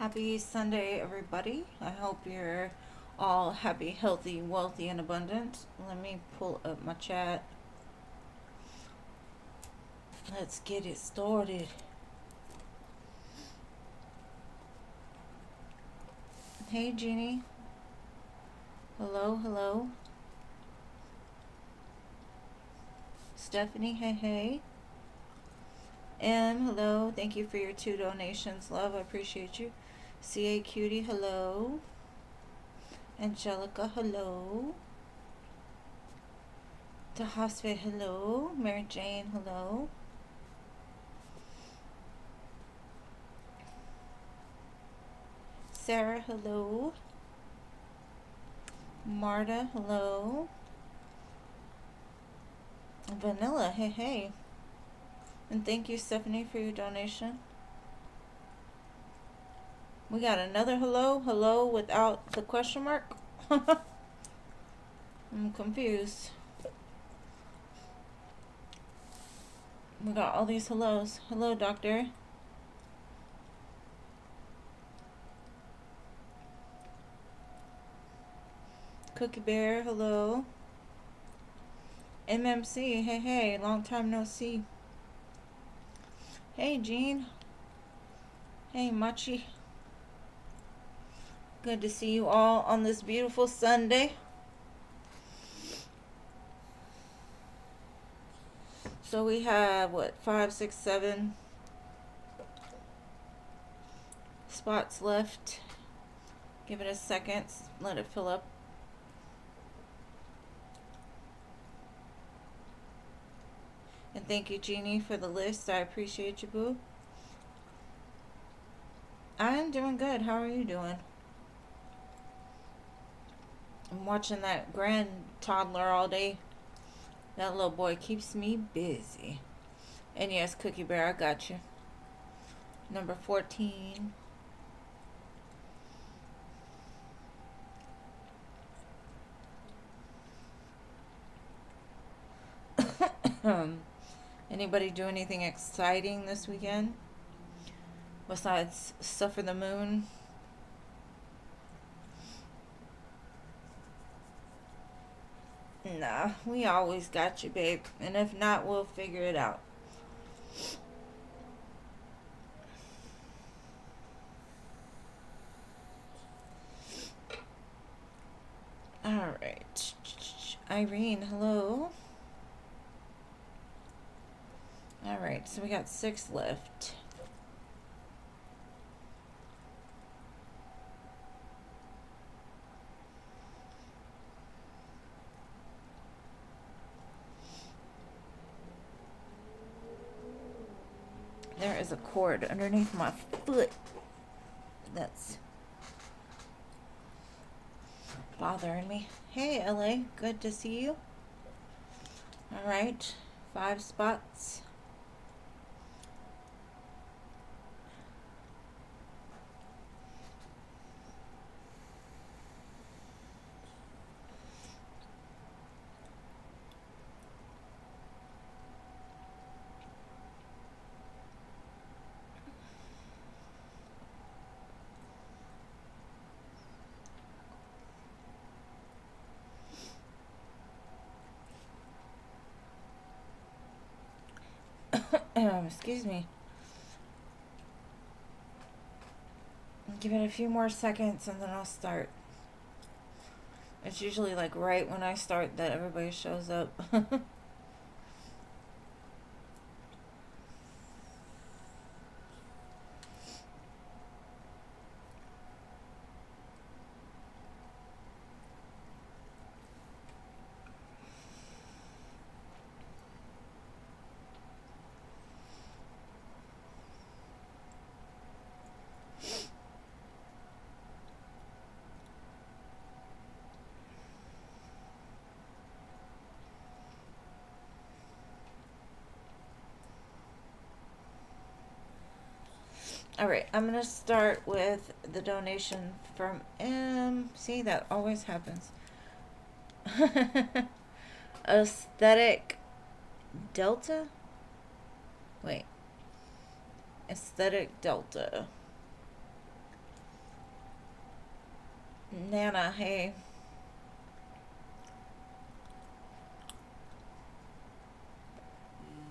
Happy Sunday, everybody. I hope you're all happy, healthy, wealthy, and abundant. Let me pull up my chat. Let's get it started. Hey, Jeannie. Hello, hello. Stephanie, hey, hey. Hello. Thank you for your 2 donations, love. I appreciate you. CA Cutie, hello. Angelica, hello. Tahasve, hello. Mary Jane, hello. Sarah, hello. Marta, hello. Vanilla, hey, hey. And thank you, Stephanie, for your donation. We got another hello without the question mark. I'm confused. We got all these hellos. Hello, doctor. Cookie Bear, hello. MMC, hey, hey, long time no see. Hey, Jean. Hey, Machi. Good to see you all on this beautiful Sunday. So we have, what, 5, 6, 7 spots left. Give it a second. Let it fill up. And thank you, Jeannie, for the list. I appreciate you, boo. I'm doing good. How are you doing? I'm watching that grand toddler all day. That little boy keeps me busy. And yes, Cookie Bear, I got you. Number 14. Anybody do anything exciting this weekend besides suffer the moon? Nah, we always got you, babe. And if not, we'll figure it out. Alright. Irene, hello. Alright, so we got 6 left. There is a cord underneath my foot that's bothering me. Hey, LA, good to see you. Alright, 5 spots. Excuse me. Give it a few more seconds and then I'll start. It's usually like right when I start that everybody shows up. Alright, I'm going to start with the donation from M. See, that always happens. Aesthetic Delta? Wait. Aesthetic Delta. Nana, hey.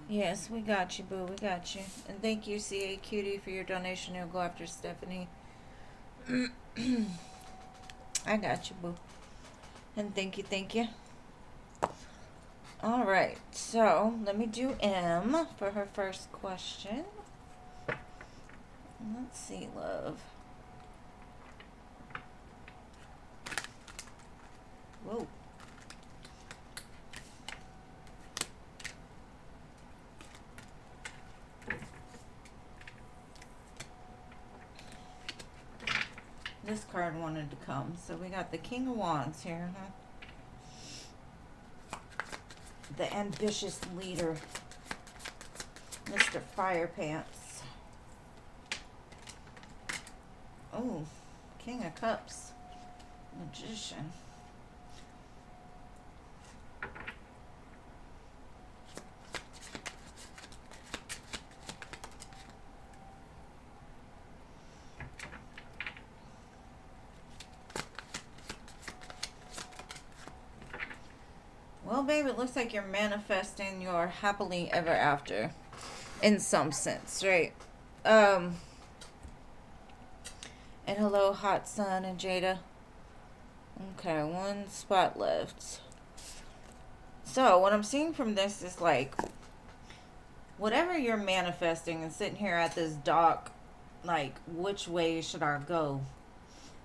Yes, we got you, boo. We got you. And thank you, CA Cutie, for your donation. It'll go after Stephanie. I got you, boo. And thank you, thank you. All right, so let me do M for her first question. Let's see, love. Whoa. This card wanted to come. So we got the King of Wands here, huh? The ambitious leader, Mr. Fire Pants. Oh, King of Cups, Magician. Well, babe, it looks like you're manifesting your happily ever after in some sense, right? And hello, Hot Sun and Jada. Okay, one spot left. So, what I'm seeing from this is like, whatever you're manifesting and sitting here at this dock, like, which way should I go?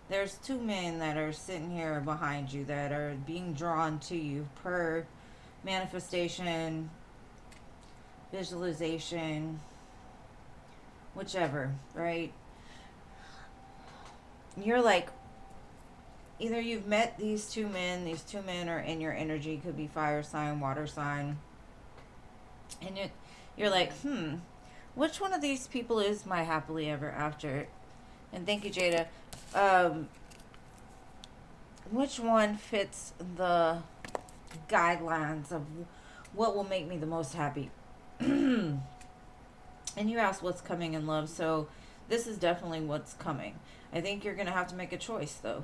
There's two men that are sitting here behind you that are being drawn to you per manifestation, visualization, whichever, right? You're like, either you've met these two men are in your energy, could be fire sign, water sign, and you're like, which one of these people is my happily ever after? And thank you, Jada. Which one fits the guidelines of what will make me the most happy? And you asked what's coming in love, so this is definitely what's coming. I think you're going to have to make a choice, though,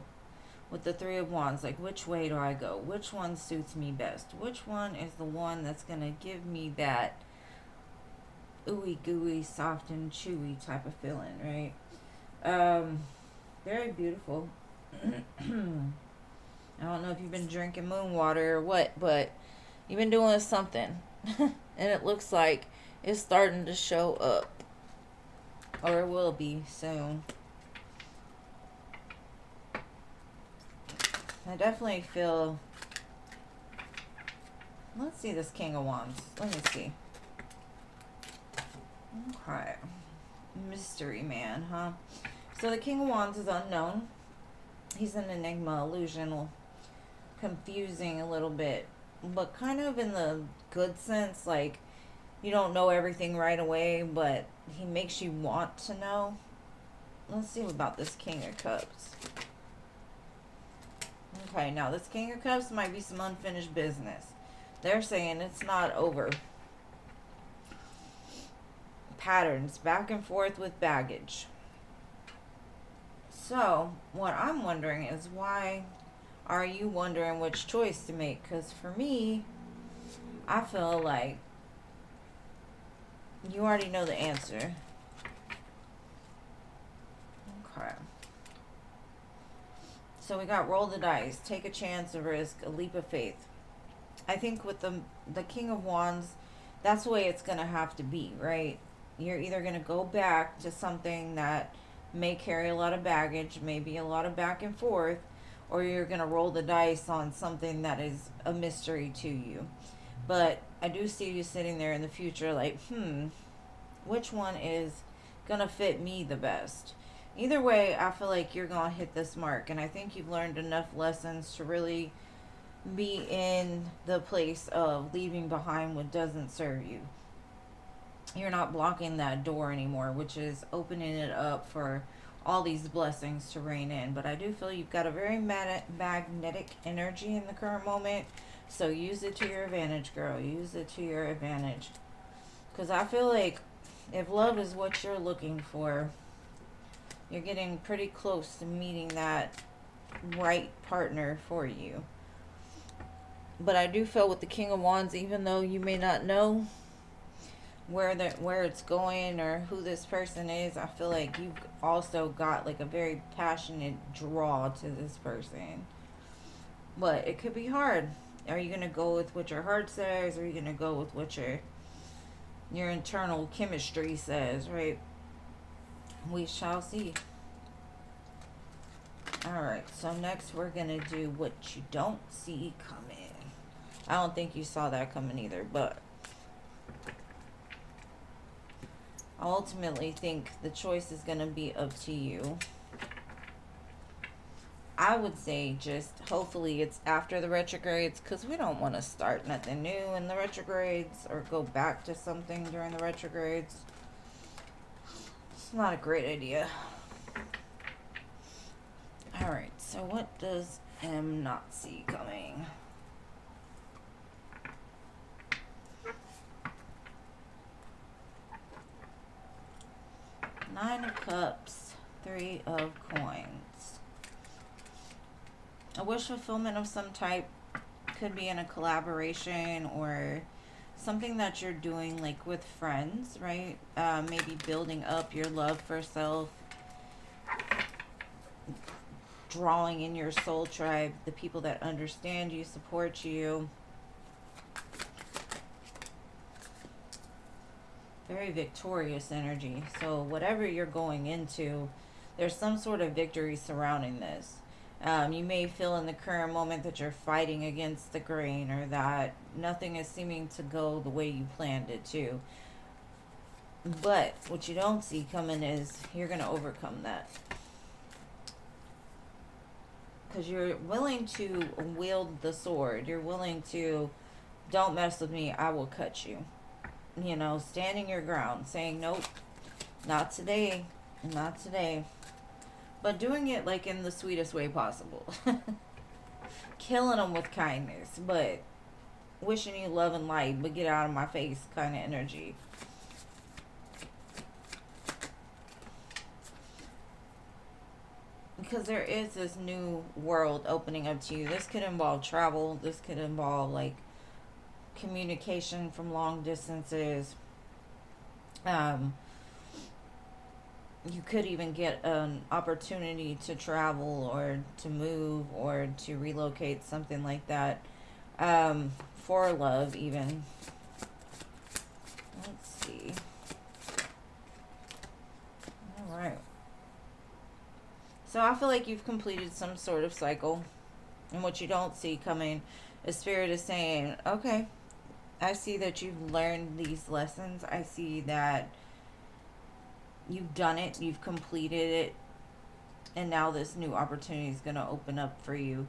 with the Three of Wands. Like, which way do I go? Which one suits me best? Which one is the one that's going to give me that ooey gooey, soft and chewy type of feeling, right? Very beautiful. I don't know if you've been drinking moon water or what, but you've been doing something. And it looks like it's starting to show up. Or it will be soon. I definitely feel... Let's see this King of Wands. Let me see. Okay. Mystery man, huh? So the King of Wands is unknown. He's an enigma, illusional, confusing a little bit, but kind of in the good sense, like you don't know everything right away, but he makes you want to know. Let's see about this King of Cups. Okay, now this King of Cups might be some unfinished business. They're saying it's not over. Patterns, back and forth with baggage. So, what I'm wondering is, why are you wondering which choice to make? Because for me, I feel like you already know the answer. Okay. So we got roll the dice, take a chance, a risk, a leap of faith. I think with the King of Wands, that's the way it's going to have to be, right? You're either going to go back to something that may carry a lot of baggage, maybe a lot of back and forth, or you're going to roll the dice on something that is a mystery to you. But I do see you sitting there in the future like, which one is going to fit me the best? Either way, I feel like you're going to hit this mark, and I think you've learned enough lessons to really be in the place of leaving behind what doesn't serve you. You're not blocking that door anymore, which is opening it up for all these blessings to rain in. But I do feel you've got a very magnetic energy in the current moment, so use it to your advantage, girl. Use it to your advantage, because I feel like if love is what you're looking for, you're getting pretty close to meeting that right partner for you. But I do feel with the King of Wands, even though you may not know where it's going or who this person is, I feel like you've also got like a very passionate draw to this person. But it could be hard. Are you gonna go with what your heart says, or are you gonna go with what your internal chemistry says, right? We shall see. Alright, so next we're gonna do what you don't see coming. I don't think you saw that coming either, but I ultimately think the choice is gonna be up to you. I would say just hopefully it's after the retrogrades, because we don't want to start nothing new in the retrogrades or go back to something during the retrogrades. It's not a great idea. Alright, so what does M not see coming? Nine of Cups, Three of Coins. A wish fulfillment of some type, could be in a collaboration or something that you're doing like with friends, right? Maybe building up your love for self, drawing in your soul tribe, the people that understand you, support you. Very victorious energy. So whatever you're going into, there's some sort of victory surrounding this. You may feel in the current moment that you're fighting against the grain, or that nothing is seeming to go the way you planned it to. But what you don't see coming is you're going to overcome that. Because you're willing to wield the sword. You're willing to, don't mess with me, I will cut you. You know, standing your ground, saying, nope, not today, not today. But doing it like in the sweetest way possible. Killing them with kindness, but wishing you love and light, but get out of my face kind of energy. Because there is this new world opening up to you. This could involve travel. This could involve like communication from long distances. You could even get an opportunity to travel or to move or to relocate, something like that, for love even. Let's see. All right. So I feel like you've completed some sort of cycle, and what you don't see coming is Spirit is saying, okay, I see that you've learned these lessons. I see that you've done it, you've completed it, and now this new opportunity is going to open up for you.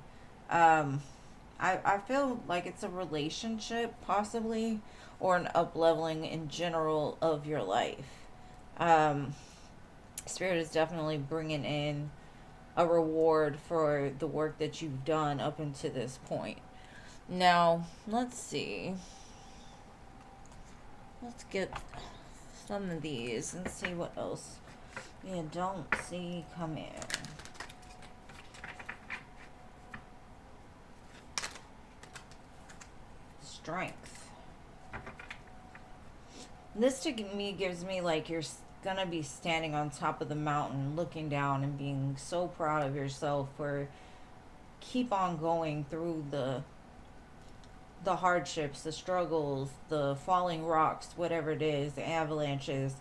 I feel like it's a relationship, possibly, or an up-leveling in general of your life. Spirit is definitely bringing in a reward for the work that you've done up until this point. Now, let's see. Let's get some of these and see what else you don't see coming. Strength. This to me gives me like you're gonna be standing on top of the mountain looking down and being so proud of yourself for keep on going through the hardships, the struggles, the falling rocks, whatever it is, the avalanches.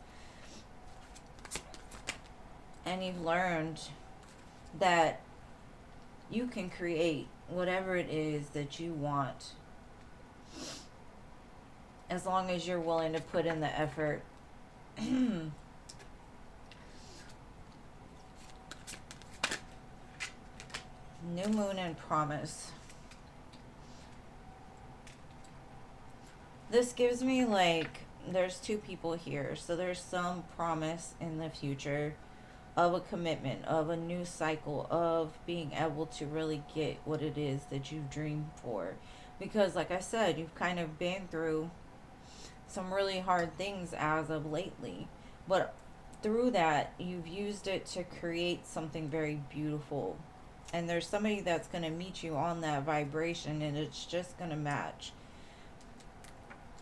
And you've learned that you can create whatever it is that you want, as long as you're willing to put in the effort. New Moon and Promise. This gives me like, there's two people here. So there's some promise in the future of a commitment, of a new cycle, of being able to really get what it is that you've dreamed for. Because like I said, you've kind of been through some really hard things as of lately. But through that, you've used it to create something very beautiful And there's somebody that's going to meet you on that vibration, and it's just going to match.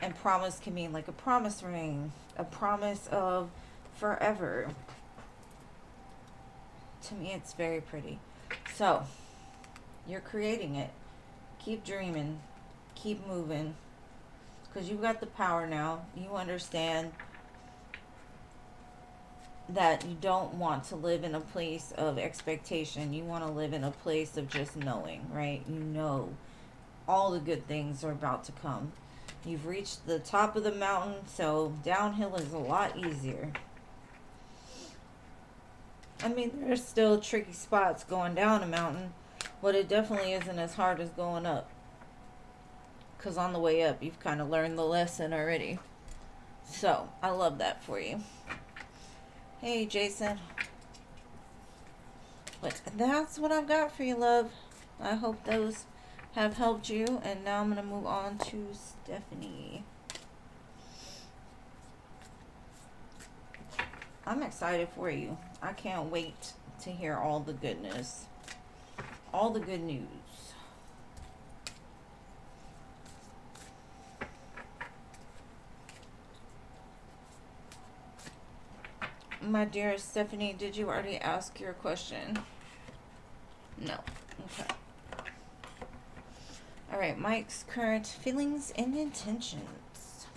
And promise can mean like a promise ring, a promise of forever. To me, it's very pretty. So, you're creating it. Keep dreaming. Keep moving. Because you've got the power now. You understand that you don't want to live in a place of expectation. You want to live in a place of just knowing, right? You know all the good things are about to come. You've reached the top of the mountain, so downhill is a lot easier. I mean, there's still tricky spots going down a mountain, but it definitely isn't as hard as going up. Because on the way up, you've kind of learned the lesson already. So, I love that for you. Hey, Jason. But that's what I've got for you, love. I hope those have helped you. And now I'm going to move on to Stephanie. I'm excited for you. I can't wait to hear all the goodness. All the good news. My dear Stephanie, did you already ask your question? No. Okay. All right, Mike's current feelings and intentions.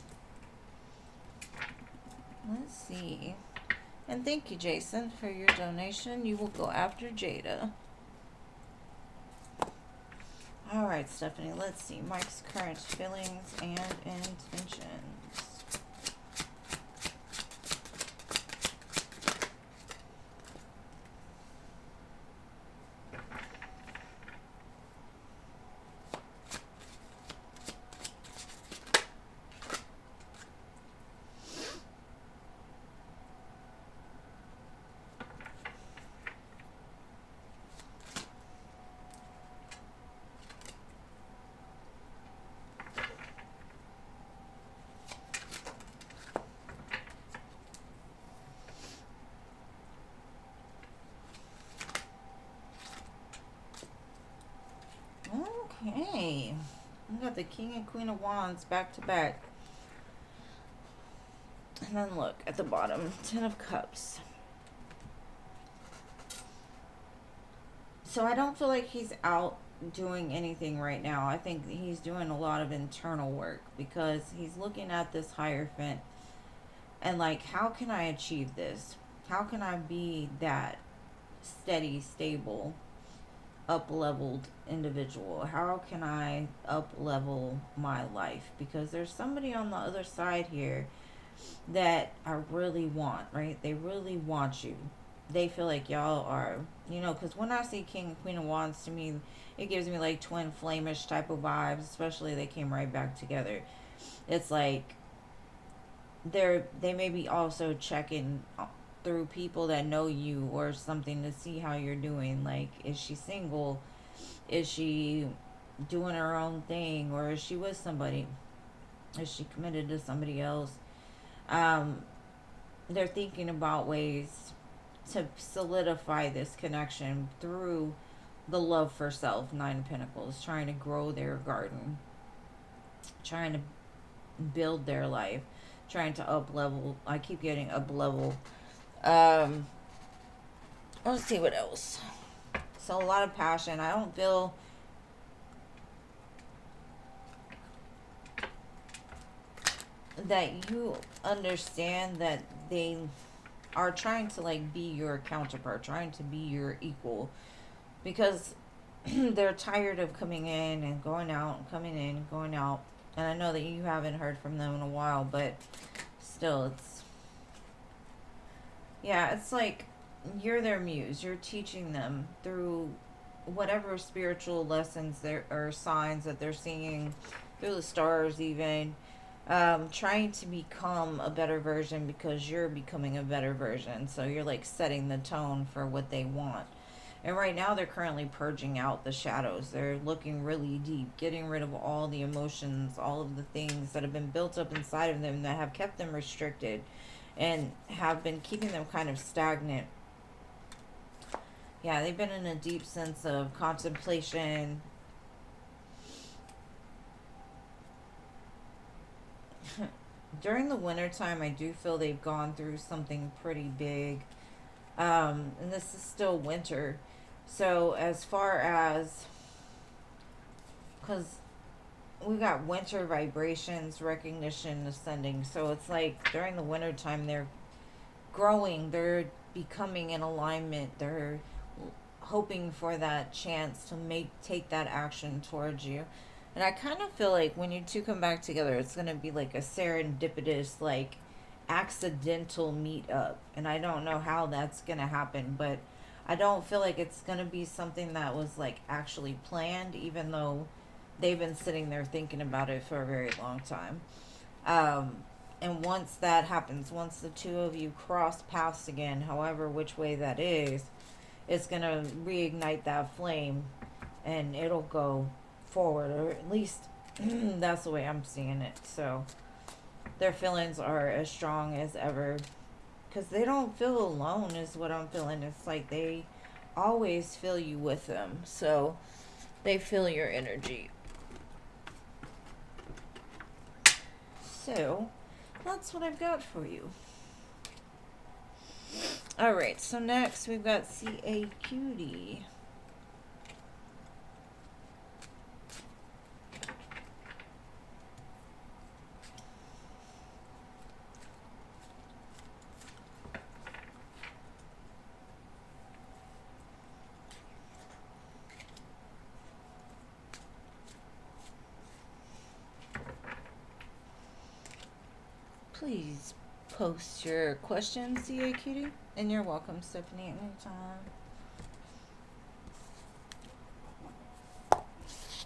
Let's see. And thank you, Jason, for your donation. You will go after Jada. All right, Stephanie, let's see. Mike's current feelings and intentions. Okay. I got the King and Queen of Wands back to back. And then look at the bottom, Ten of Cups. So I don't feel like he's out doing anything right now. I think he's doing a lot of internal work because he's looking at this Hierophant and like, how can I achieve this? How can I be that steady, stable, up-leveled individual? How can I up-level my life? Because there's somebody on the other side here that I really want, right? They really want you. They feel like y'all are, you know, because when I see King and Queen of Wands, to me, it gives me like twin flame-ish type of vibes, especially they came right back together. It's like they may be also checking through people that know you or something to see how you're doing. Like, is she single? Is she doing her own thing? Or is she with somebody? Is she committed to somebody else? They're thinking about ways to solidify this connection through the love for self, Nine of Pentacles, trying to grow their garden, trying to build their life, trying to up level. I keep getting up level. Let's see what else. So a lot of passion. I don't feel that you understand that they are trying to like be your counterpart, trying to be your equal, because they're tired of coming in and going out and coming in and going out. And I know that you haven't heard from them in a while, but still, it's, yeah, it's like you're their muse. You're teaching them through whatever spiritual lessons there or signs that they're seeing through the stars, even trying to become a better version because you're becoming a better version. So you're like setting the tone for what they want. And right now they're currently purging out the shadows. They're looking really deep, getting rid of all the emotions, all of the things that have been built up inside of them that have kept them restricted and have been keeping them kind of stagnant. Yeah, they've been in a deep sense of contemplation. During the wintertime, I do feel they've gone through something pretty big. And this is still winter. So, as far as, because we got winter vibrations, recognition, ascending. So, it's like during the wintertime, they're growing, they're becoming in alignment, they're hoping for that chance to take that action towards you. And I kind of feel like when you two come back together, it's going to be like a serendipitous, like accidental meetup. And I don't know how that's going to happen, but I don't feel like it's going to be something that was like actually planned, even though they've been sitting there thinking about it for a very long time. Um, and once that happens, once the two of you cross paths again, however which way that is, it's going to reignite that flame and it'll go forward, or at least that's the way I'm seeing it. So their feelings are as strong as ever because they don't feel alone, is what I'm feeling. It's like they always feel you with them, so they feel your energy. So that's what I've got for you. Alright, so next we've got CA Cutie. Please post your questions, CA Cutie. And you're welcome, Stephanie, anytime.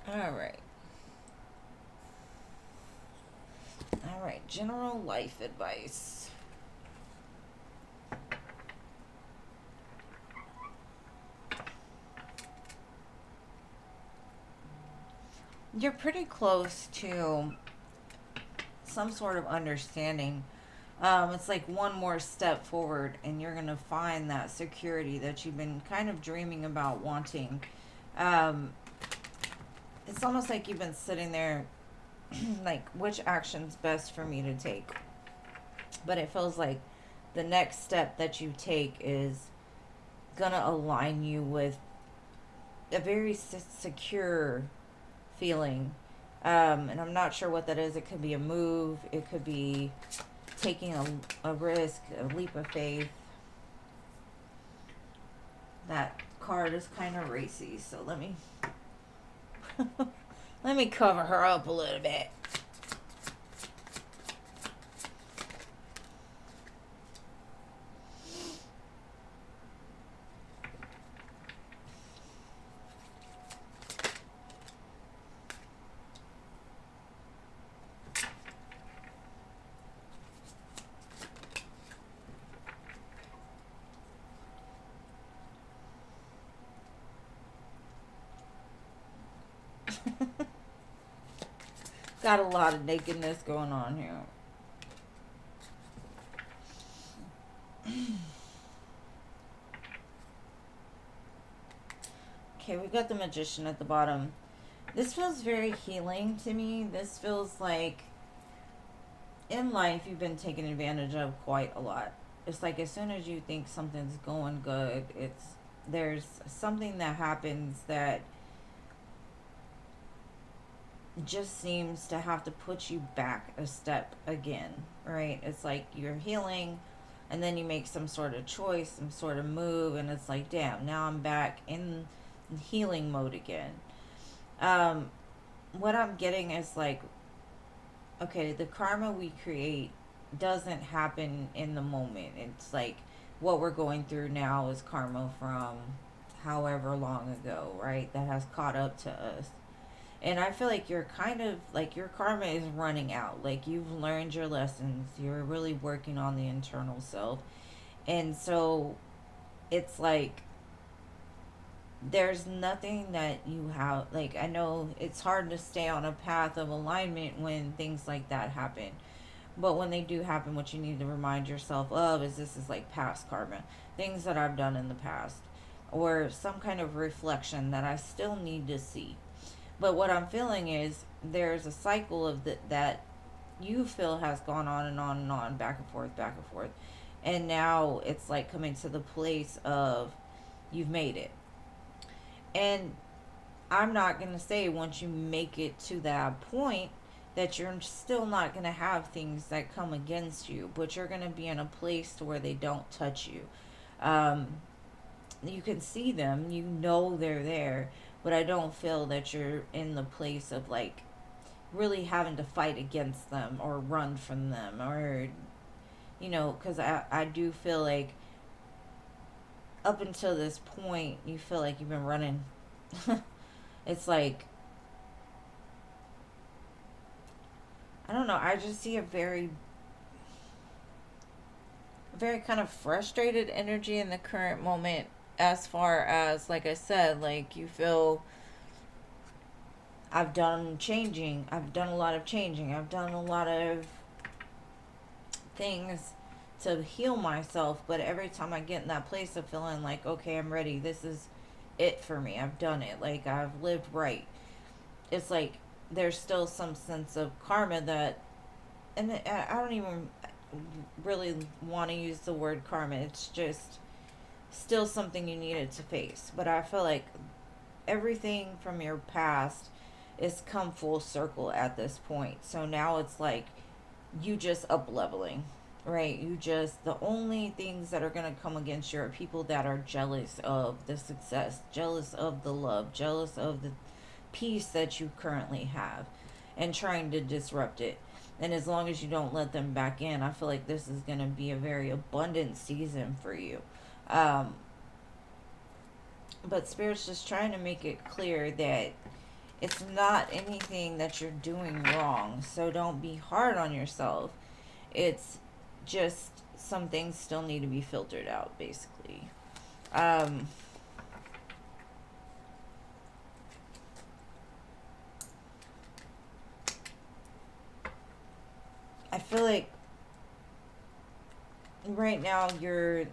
Alright. Alright, general life advice. You're pretty close to some sort of understanding. It's like one more step forward, and you're going to find that security that you've been kind of dreaming about wanting. Um, it's almost like you've been sitting there, like, which action's best for me to take? But it feels like the next step that you take is going to align you with a very secure feeling. And I'm not sure what that is. It could be a move, it could be taking a risk, a leap of faith. That card is kind of racy, so let me let me cover her up a little bit. Got a lot of nakedness going on here. Okay, we've got the Magician at the bottom. This feels very healing to me. This feels like in life you've been taken advantage of quite a lot. It's like as soon as you think something's going good, there's something that happens that just seems to have to put you back a step again, right? It's like you're healing and then you make some sort of choice, some sort of move, and it's like, damn, now I'm back in healing mode again. What I'm getting is like, okay, the karma we create doesn't happen in the moment. It's like what we're going through now is karma from however long ago, right? That has caught up to us. And I feel like you're kind of like your karma is running out. Like you've learned your lessons. You're really working on the internal self. And so it's like there's nothing that you have. Like, I know it's hard to stay on a path of alignment when things like that happen. But when they do happen, what you need to remind yourself of is this is like past karma. Things that I've done in the past. or some kind of reflection that I still need to see. But what I'm feeling is there's a cycle of that you feel has gone on and on and on, back and forth, back and forth. And now it's like coming to the place of you've made it. And I'm not going to say once you make it to that point that you're still not going to have things that come against you, but you're going to be in a place to where they don't touch you. Um, you can see them, you know they're there, but I don't feel that you're in the place of like really having to fight against them or run from them, or because I do feel like up until this point you feel like you've been running. It's like, I don't know, I just see a very kind of frustrated energy in the current moment, as far as, like I said, like you feel I've done changing, I've done a lot of changing, I've done a lot of things to heal myself, but every time I get in that place of feeling like, okay, I'm ready, this is it for me, I've done it, like I've lived right, it's like there's still some sense of karma that, and I don't even really want to use the word karma, it's just still something you needed to face. But I feel like everything from your past is come full circle at this point. So now it's like you just up leveling, right? You just, the only things that are going to come against you are people that are jealous of the success, jealous of the love, jealous of the peace that you currently have, and trying to disrupt it. And as long as you don't let them back in, I feel like this is going to be a very abundant season for you. Um, but Spirit's just trying to make it clear that it's not anything that you're doing wrong. So don't be hard on yourself. It's just some things still need to be filtered out, basically. Um, I feel like right now you're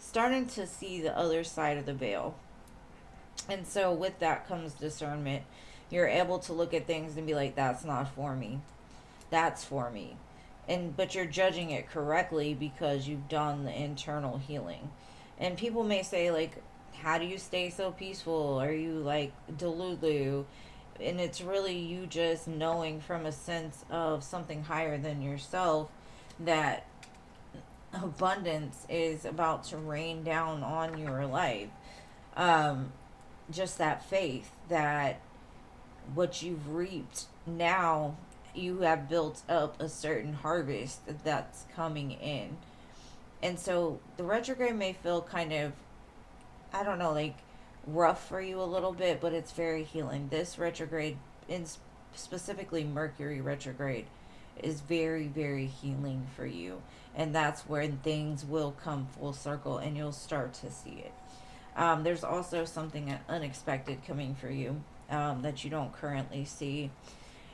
starting to see the other side of the veil. And so with that comes discernment. You're able to look at things and be like, that's not for me. That's for me. And but you're judging it correctly because you've done the internal healing. And people may say like, how do you stay so peaceful? Are you like Delulu? And it's really you just knowing from a sense of something higher than yourself that abundance is about to rain down on your life. Um, just that faith that what you've reaped now, you have built up a certain harvest that's coming in. And so the retrograde may feel kind of, I don't know, like rough for you a little bit, but it's very healing. This retrograde, in specifically Mercury retrograde, is very, very healing for you. And that's when things will come full circle and you'll start to see it. There's also something unexpected coming for you, that you don't currently see.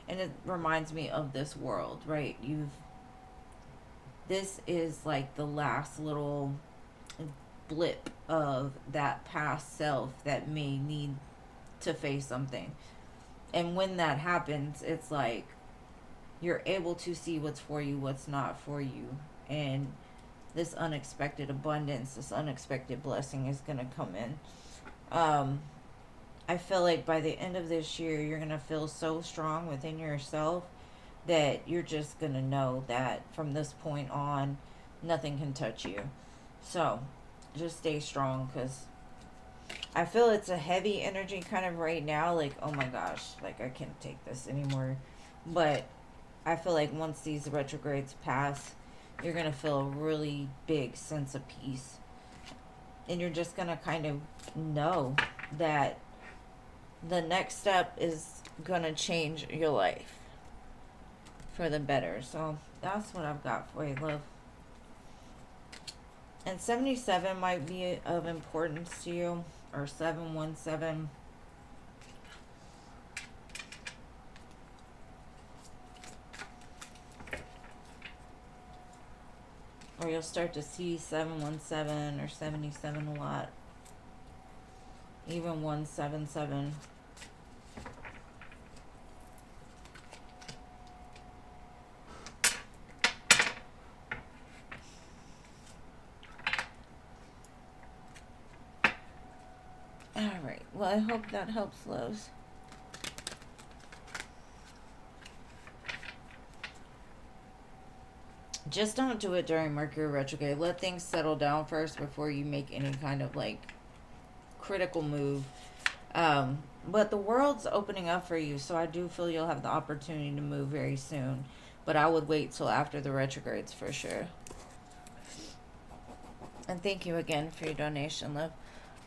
And it reminds me of this world, right? This is like the last little blip of that past self that may need to face something. And when that happens, it's like you're able to see what's for you, what's not for you. And this unexpected abundance, this unexpected blessing is going to come in. I feel like by the end of this year, you're going to feel so strong within yourself that you're just going to know that from this point on, nothing can touch you. So just stay strong, because I feel it's a heavy energy kind of right now. Like, oh my gosh, like I can't take this anymore. But I feel like once these retrogrades pass, you're going to feel a really big sense of peace. And you're just going to kind of know that the next step is going to change your life for the better. So that's what I've got for you, love. And 77 might be of importance to you, or 717. Or you'll start to see 717 or 77 a lot. Even 177. Alright, well, I hope that helps, loves. Just don't do it during Mercury retrograde. Let things settle down first before you make any kind of like critical move. But the world's opening up for you, so I do feel you'll have the opportunity to move very soon. But I would wait till after the retrogrades for sure. And thank you again for your donation, love.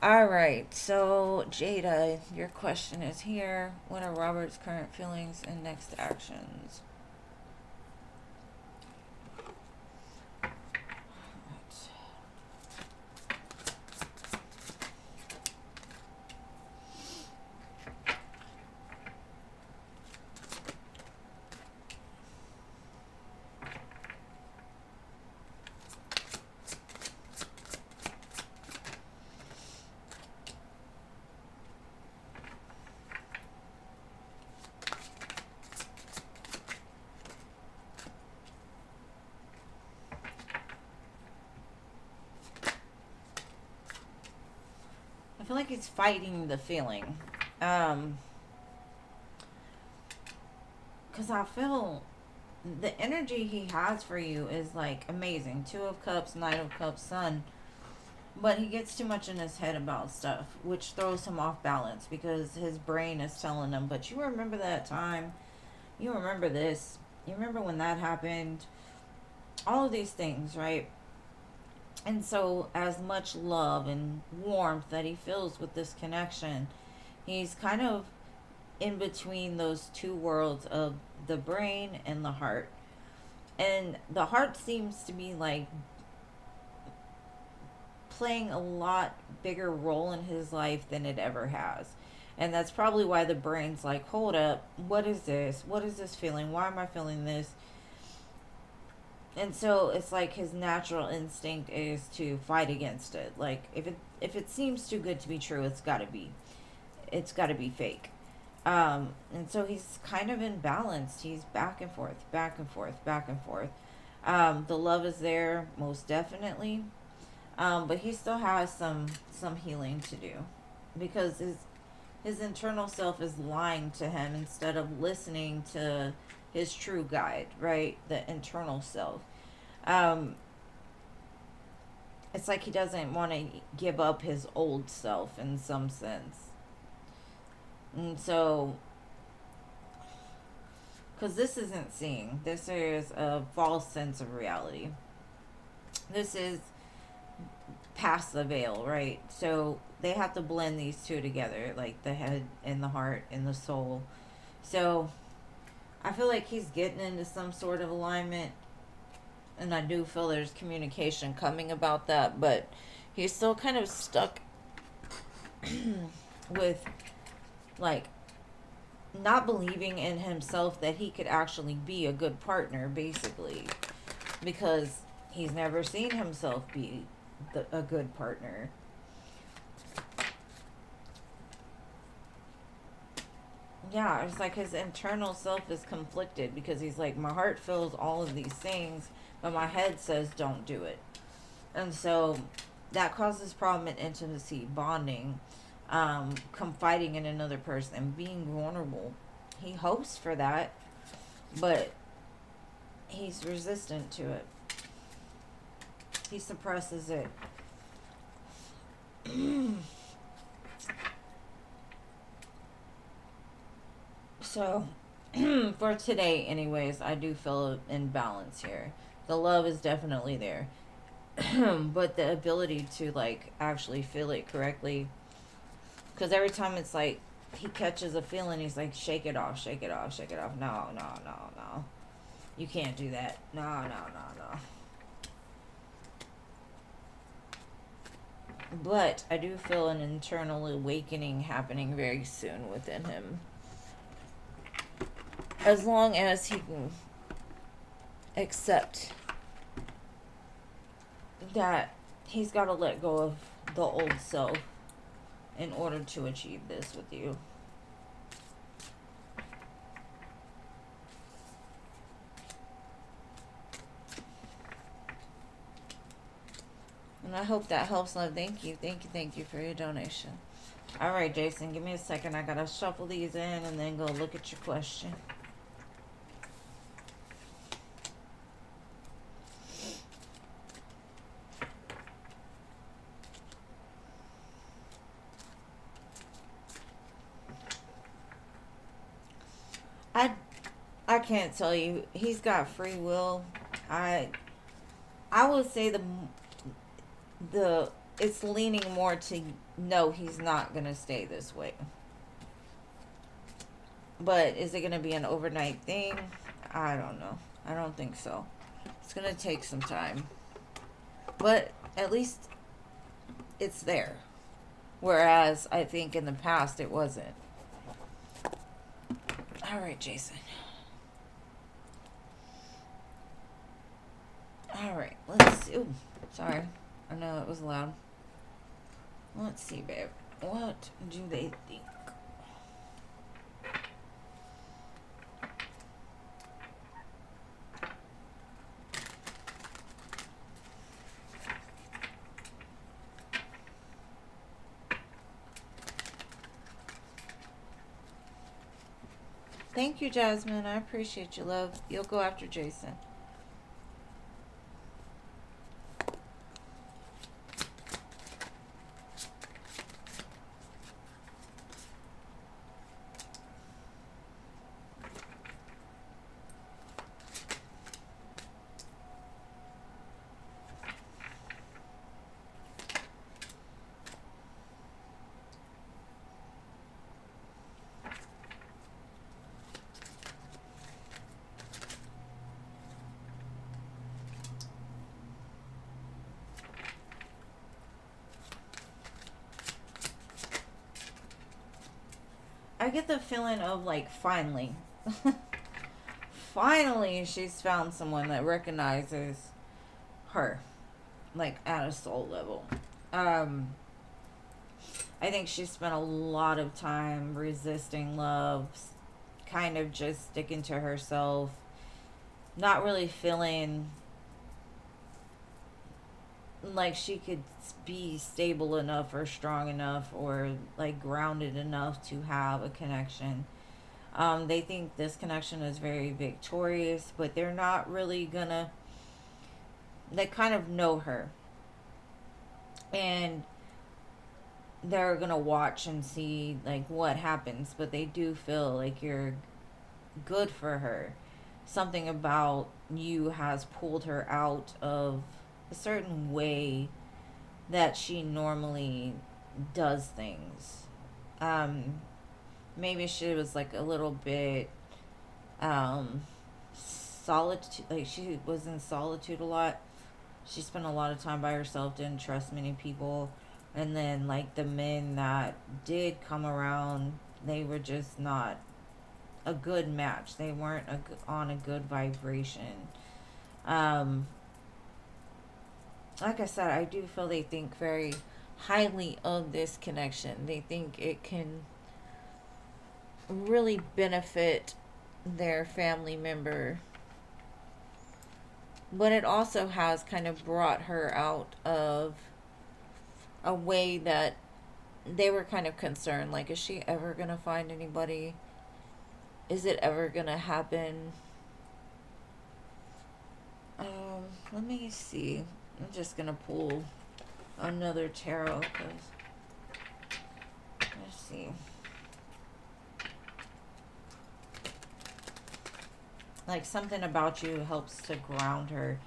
Alright, so Jada, your question is here. What are Robert's current feelings and next actions? I feel like he's fighting the feeling. Because I feel the energy he has for you is like amazing. Two of Cups, Knight of Cups, Sun. But he gets too much in his head about stuff, which throws him off balance because his brain is telling him, but you remember that time? You remember this? You remember when that happened? All of these things, right? And so, as much love and warmth that he feels with this connection, he's kind of in between those two worlds of the brain and the heart. And the heart seems to be like playing a lot bigger role in his life than it ever has. And that's probably why the brain's like, hold up, what is this? What is this feeling? Why am I feeling this? And so it's like his natural instinct is to fight against it. Like if it seems too good to be true, it's got to be. It's got to be fake. And so he's kind of imbalanced. He's back and forth, back and forth, back and forth. The love is there most definitely. But he still has some healing to do because his internal self is lying to him instead of listening to his true guide, right? The internal self. It's like he doesn't want to give up his old self in some sense. And so, because this isn't seeing, this is a false sense of reality. This is past the veil, right? So they have to blend these two together, like the head and the heart and the soul. So I feel like he's getting into some sort of alignment, and I do feel there's communication coming about that, but he's still kind of stuck with like not believing in himself that he could actually be a good partner, basically, because he's never seen himself be a good partner. Yeah, it's like his internal self is conflicted because he's like, my heart feels all of these things, but my head says don't do it. And so that causes problem in intimacy, bonding, confiding in another person, being vulnerable. He hopes for that, but he's resistant to it. He suppresses it. So, for today, anyways, I do feel in balance here. The love is definitely there. But the ability to, like, actually feel it correctly. Because every time it's like, he catches a feeling, he's like, shake it off, shake it off, shake it off. No, no, no, no. You can't do that. No, no, no, no. But I do feel an internal awakening happening very soon within him. As long as he can accept that he's got to let go of the old self in order to achieve this with you. And I hope that helps, love. Thank you. Thank you. Thank you for your donation. All right, Jason, give me a second. I got to shuffle these in and then go look at your question. I can't tell you. He's got free will. I would say the it's leaning more to no, he's not gonna stay this way. But is it gonna be an overnight thing? I don't know. I don't think so. It's gonna take some time. But at least it's there. Whereas I think in the past it wasn't. All right, Jason. All right, let's see. Ooh, sorry. I know it was loud. Let's see, babe. What do they think? Thank you, Jasmine. I appreciate you, love. You'll go after Jason. I get the feeling of like finally. Finally she's found someone that recognizes her. Like at a soul level. I think she spent a lot of time resisting love, kind of just sticking to herself, not really feeling like she could be stable enough or strong enough or like grounded enough to have a connection. They think this connection is very victorious, but they're not really gonna, they kind of know her. And they're gonna watch and see like what happens, but they do feel like you're good for her. Something about you has pulled her out of a certain way that she normally does things. Maybe she was like a little bit solitude, like she was in solitude a lot. She spent a lot of time by herself, didn't trust many people, and then like the men that did come around, they were just not a good match. They weren't on a good vibration. Um, like I said, I do feel they think very highly of this connection. They think it can really benefit their family member. But it also has kind of brought her out of a way that they were kind of concerned. Like, is she ever going to find anybody? Is it ever going to happen? Let me see. I'm just going to pull another tarot because, let's see. Like something about you helps to ground her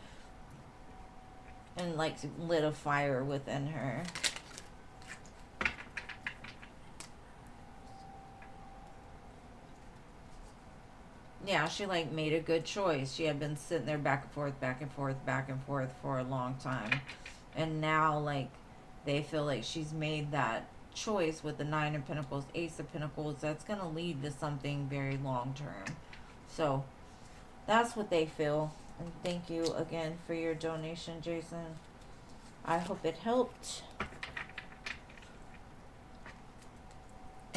and like lit a fire within her. Yeah, she like made a good choice. She had been sitting there back and forth, back and forth, back and forth for a long time. And now like they feel like she's made that choice with the Nine of Pentacles, Ace of Pentacles, that's going to lead to something very long term. So that's what they feel. And thank you again for your donation, Jason. I hope it helped.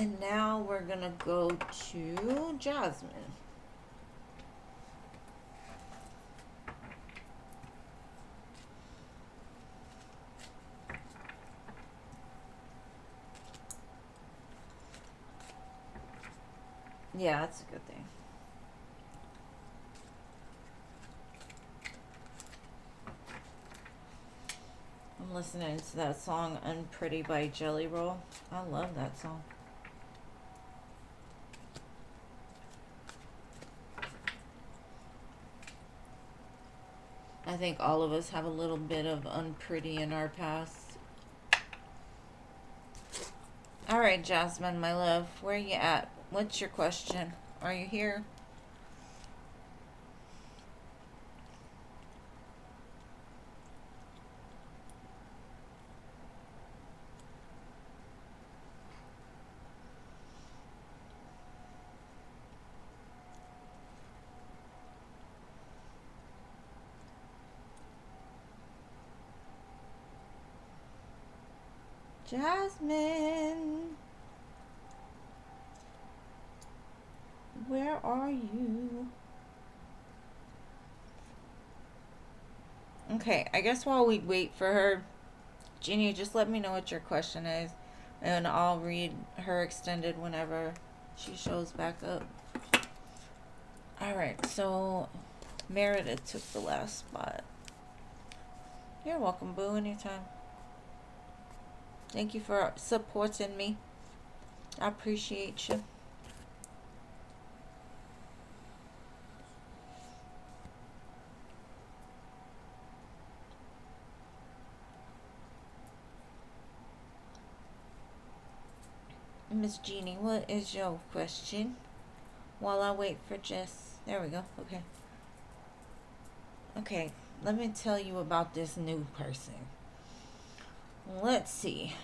And now we're going to go to Jasmine. Yeah, that's a good thing. I'm listening to that song Unpretty by Jelly Roll. I love that song. I think all of us have a little bit of unpretty in our past. Alright, Jasmine, my love, where are you at? What's your question? Are you here? Jasmine, where are you? Okay, I guess while we wait for her, Jeannie, just let me know what your question is, and I'll read her extended whenever she shows back up. Alright, so Meredith took the last spot. You're welcome, boo, anytime. Thank you for supporting me. I appreciate you. Miss Jeannie, what is your question? While I wait for Jess. There we go. Okay. Okay, let me tell you about this new person. Let's see.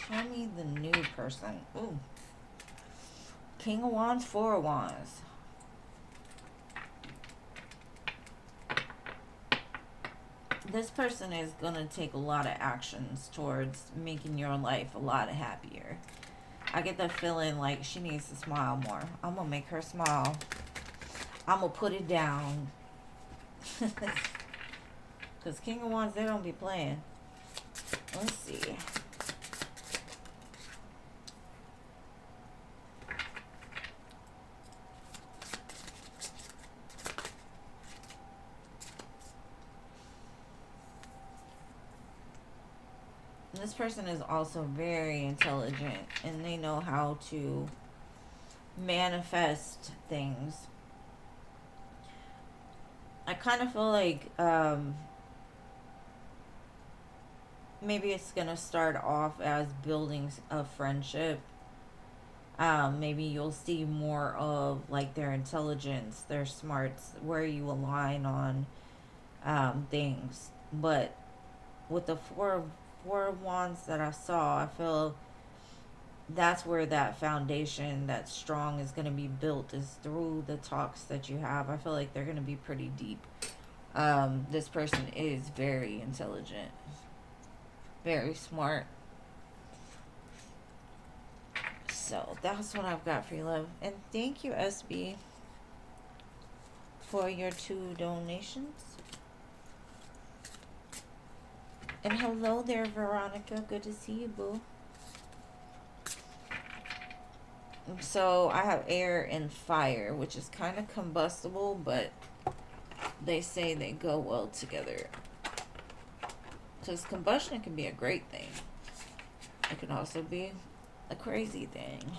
Show me the new person. Ooh. King of Wands, Four of Wands. This person is going to take a lot of actions towards making your life a lot happier. I get the feeling like she needs to smile more. I'm going to make her smile. I'm going to put it down. Because King of Wands, they don't be playing. Let's see. This person is also very intelligent, and they know how to manifest things. I kind of feel like maybe it's going to start off as building a friendship. Maybe you'll see more of like their intelligence, their smarts, where you align on things. But with the four of Wands that I saw, I feel that's where that foundation that's strong is going to be built, is through the talks that you have. I feel like they're going to be pretty deep. This person is very intelligent, very smart. So that's what I've got for you, love. And thank you, SB, for your 2 donations. And hello there, Veronica. Good to see you, boo. So I have air and fire, which is kind of combustible, but they say they go well together. Because combustion can be a great thing. It can also be a crazy thing.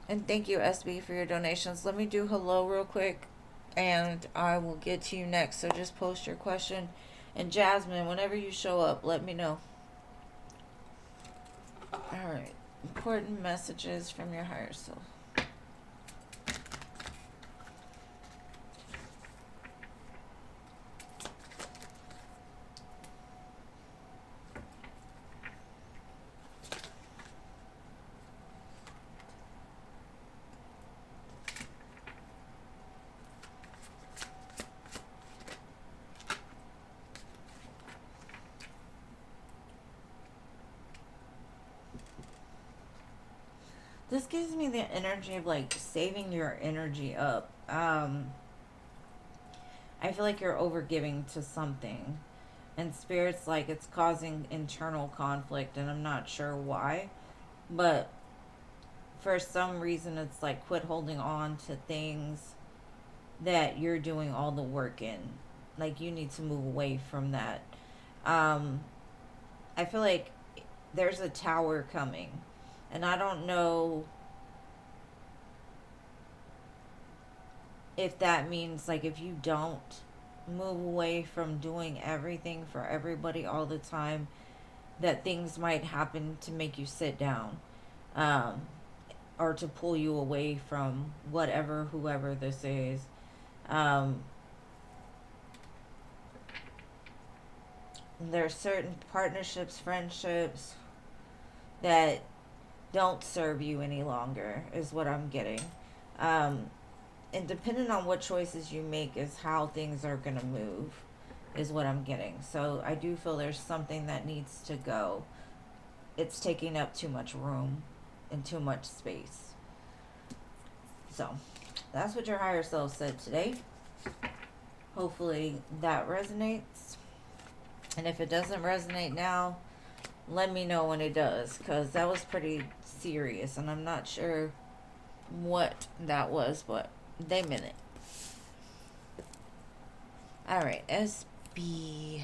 And thank you, SB, for your donations. Let me do hello real quick, and I will get to you next. So just post your question. And Jasmine, whenever you show up, let me know. Alright. Important messages from your higher self. This gives me the energy of like saving your energy up. I feel like you're overgiving to something. And Spirit's like it's causing internal conflict, and I'm not sure why. But for some reason, it's like quit holding on to things that you're doing all the work in. Like you need to move away from that. Um, I feel like there's a tower coming. And I don't know if that means like if you don't move away from doing everything for everybody all the time, that things might happen to make you sit down, um, or to pull you away from whatever, whoever this is. Um, there are certain partnerships, friendships that don't serve you any longer, is what I'm getting. Um, and depending on what choices you make is how things are going to move, is what I'm getting. So I do feel there's something that needs to go. It's taking up too much room and too much space. So that's what your higher self said today. Hopefully that resonates. And if it doesn't resonate now, let me know when it does, because that was pretty serious and I'm not sure what that was, but they meant it. Alright, SB.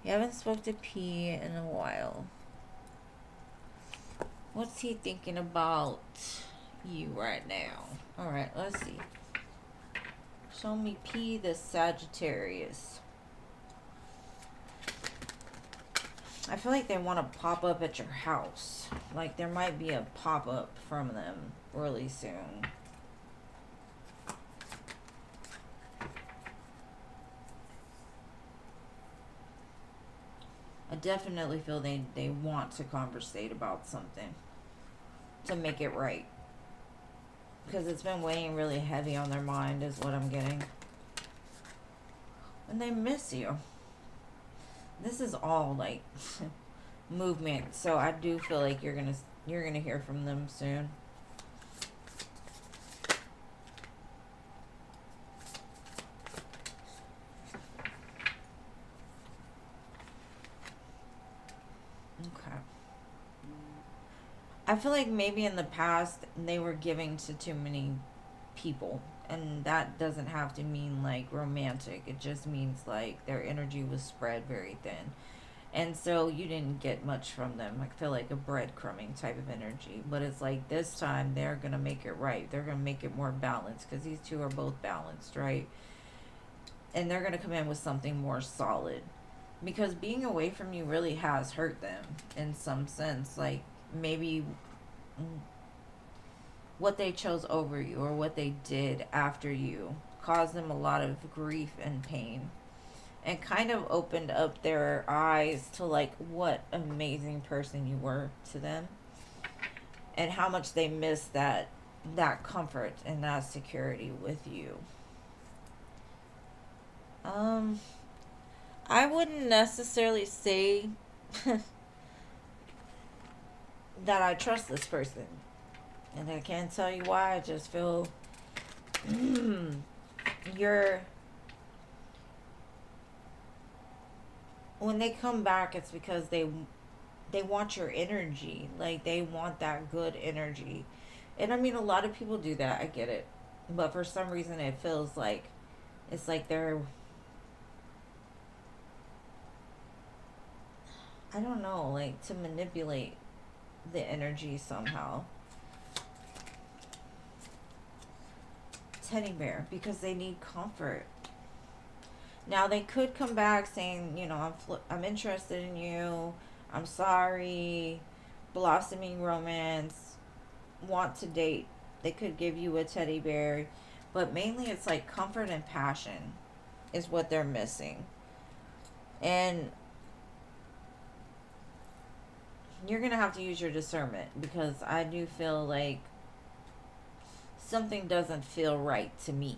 You haven't spoke to P in a while. What's he thinking about you right now? Alright, let's see. Show me P the Sagittarius. I feel like they want to pop up at your house. Like there might be a pop-up from them really soon. I definitely feel they want to conversate about something to make it right. Because it's been weighing really heavy on their mind is what I'm getting. And they miss you. This is all like movement, so I do feel like you're gonna hear from them soon. Okay. I feel like maybe in the past they were giving to too many people, and that doesn't have to mean like romantic. It just means like their energy was spread very thin, and so you didn't get much from them. I feel like a breadcrumbing type of energy, but it's like this time they're gonna make it right. They're gonna make it more balanced, because these two are both balanced, right? And they're gonna come in with something more solid, because being away from you really has hurt them in some sense. Like maybe what they chose over you or what they did after you caused them a lot of grief and pain, and kind of opened up their eyes to like what amazing person you were to them, and how much they missed that comfort and that security with you. I wouldn't necessarily say that I trust this person, and I can't tell you why. I just feel you're, when they come back, it's because they want your energy. Like they want that good energy. And I mean, a lot of people do that. I get it. But for some reason it feels like it's like they're, I don't know, like to manipulate the energy somehow. Teddy bear, because they need comfort. Now they could come back saying, you know, I'm interested in you. I'm sorry. Blossoming romance. Want to date. They could give you a teddy bear, but mainly it's like comfort and passion is what they're missing. And you're going to have to use your discernment, because I do feel like something doesn't feel right to me.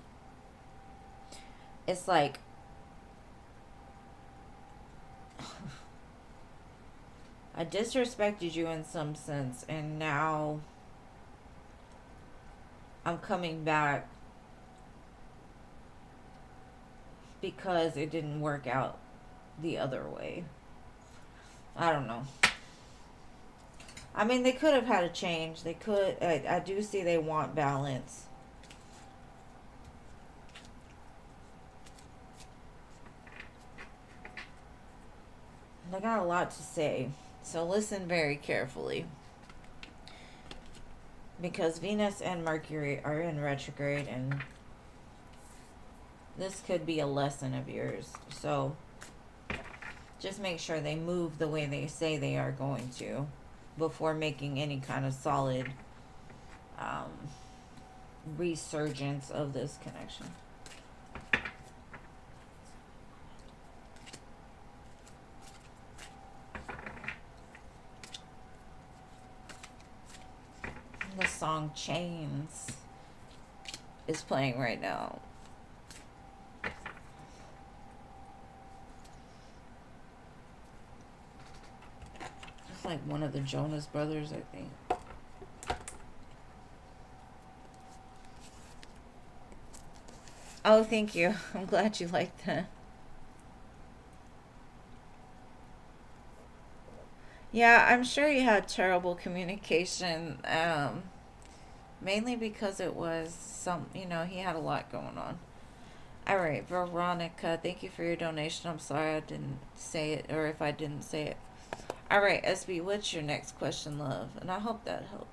It's like I disrespected you in some sense, and now I'm coming back because it didn't work out the other way. I don't know. I mean, they could have had a change. They could. I do see they want balance. They got a lot to say. So listen very carefully. Because Venus and Mercury are in retrograde, and this could be a lesson of yours. So just make sure they move the way they say they are going to before making any kind of solid resurgence of this connection. The song Chains is playing right now. It's like one of the Jonas Brothers, I think. Oh, thank you. I'm glad you liked that. Yeah, I'm sure you had terrible communication. Mainly because it was he had a lot going on. All right, Veronica, thank you for your donation. I'm sorry I didn't say it, or if I didn't say it. All right, SB, what's your next question, love? And I hope that helps.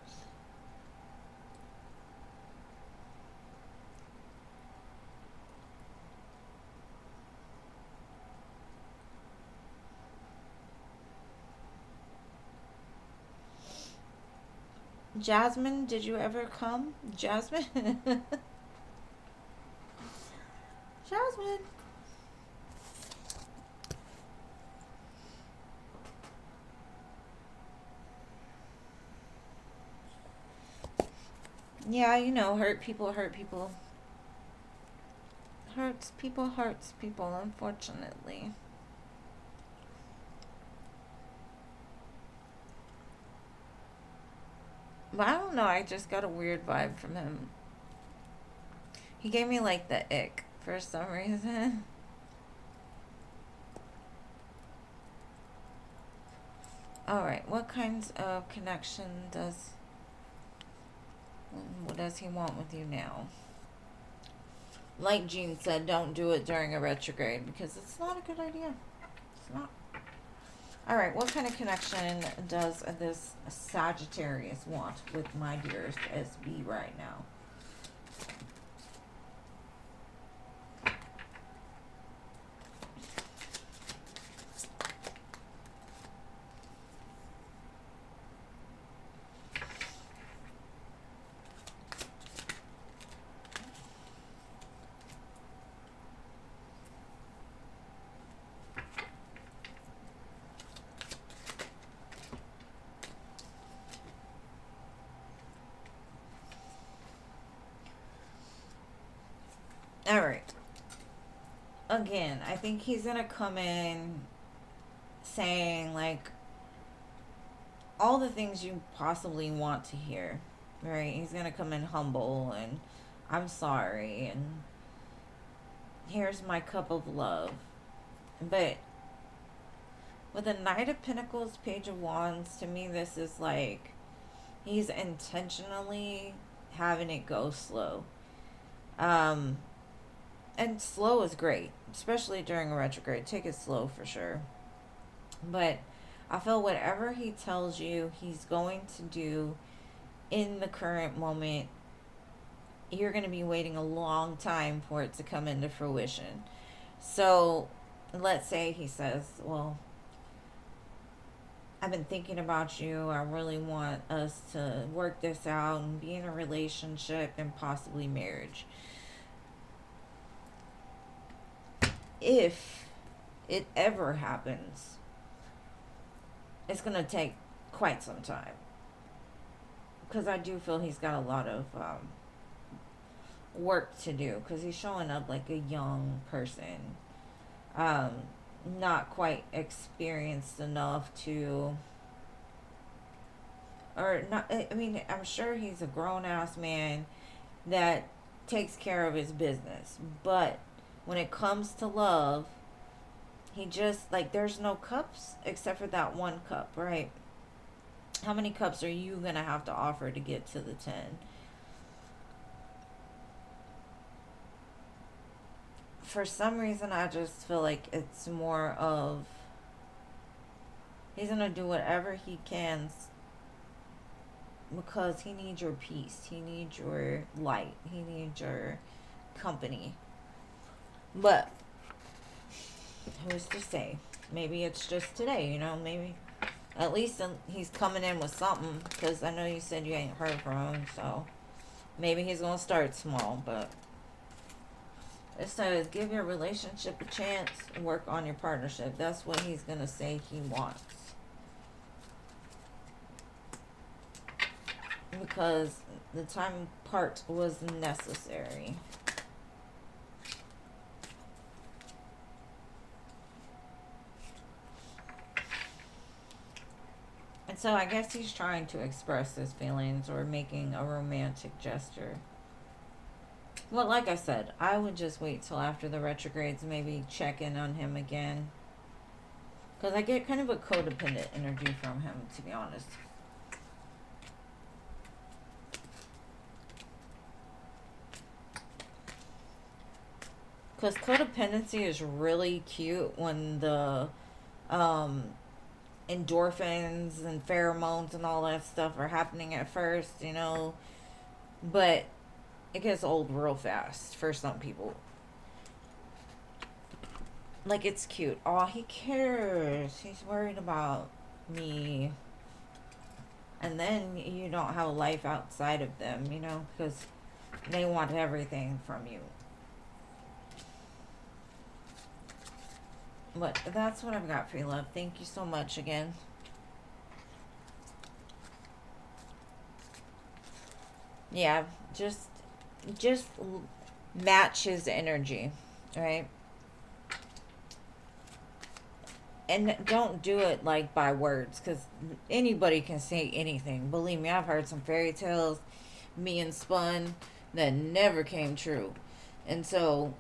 Jasmine, did you ever come? Jasmine? Jasmine. Yeah, hurt people hurt people. Hurts people, unfortunately. But I don't know, I just got a weird vibe from him. He gave me like the ick for some reason. Alright, what kinds of connection what does he want with you now? Like Jean said, don't do it during a retrograde because it's not a good idea. It's not. Alright, what kind of connection does this Sagittarius want with my dearest SB right now? Alright. Again, I think he's going to come in saying, like, all the things you possibly want to hear. Right? He's going to come in humble and I'm sorry and here's my cup of love. But with the Knight of Pentacles, Page of Wands, to me this is like he's intentionally having it go slow. And slow is great, especially during a retrograde. Take it slow for sure. But I feel whatever he tells you he's going to do in the current moment, you're going to be waiting a long time for it to come into fruition. So let's say he says, well, I've been thinking about you. I really want us to work this out and be in a relationship and possibly marriage. If it ever happens, it's going to take quite some time. Because I do feel he's got a lot of work to do. Because he's showing up like a young person. Not quite experienced enough to or not. I mean, I'm sure he's a grown ass man that takes care of his business, but when it comes to love, he just like there's no cups except for that one cup, right? How many cups are you gonna have to offer to get to the 10? For some reason, I just feel like it's more of he's gonna do whatever he can because he needs your peace, he needs your light, he needs your company. But who's to say? Maybe it's just today, you know, maybe at least he's coming in with something, because I know you said you ain't heard from him, so maybe he's gonna start small. But it says give your relationship a chance and work on your partnership. That's what he's gonna say he wants, because the time part was necessary. And so I guess he's trying to express his feelings or making a romantic gesture. Well, like I said, I would just wait till after the retrogrades, maybe check in on him again. Because I get kind of a codependent energy from him, to be honest. Because codependency is really cute when the endorphins and pheromones and all that stuff are happening at first, you know. But it gets old real fast for some people. Like, it's cute. Oh, he cares. He's worried about me. And then you don't have a life outside of them, you know, because they want everything from you. But that's what I've got for you, love. Thank you so much again. Yeah, just match his energy, right? And don't do it like by words, because anybody can say anything. Believe me, I've heard some fairy tales being spun that never came true. And so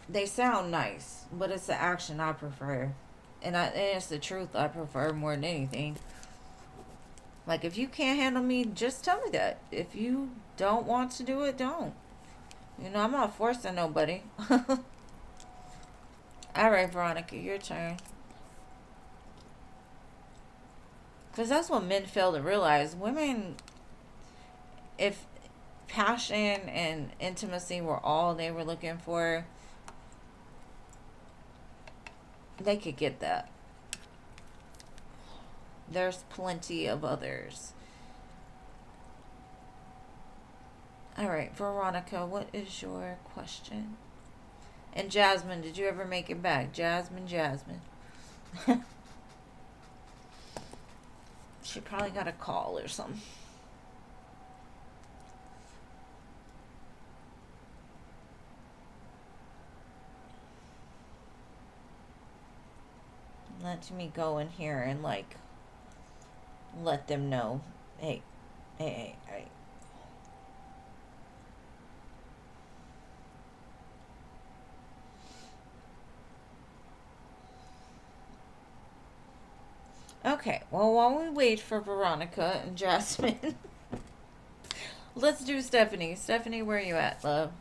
they sound nice, but it's the action I prefer. And it's the truth I prefer more than anything. Like, if you can't handle me, just tell me that. If you don't want to do it, don't. You know, I'm not forcing nobody. Alright, Veronica, your turn. Because that's what men fail to realize. Women, if passion and intimacy were all they were looking for, they could get that. There's plenty of others. Alright, Veronica, what is your question? And Jasmine, did you ever make it back? Jasmine. She probably got a call or something. Let me go in here and, like, let them know. Hey. Okay, well, while we wait for Veronica and Jasmine, let's do Stephanie. Stephanie, where are you at, love?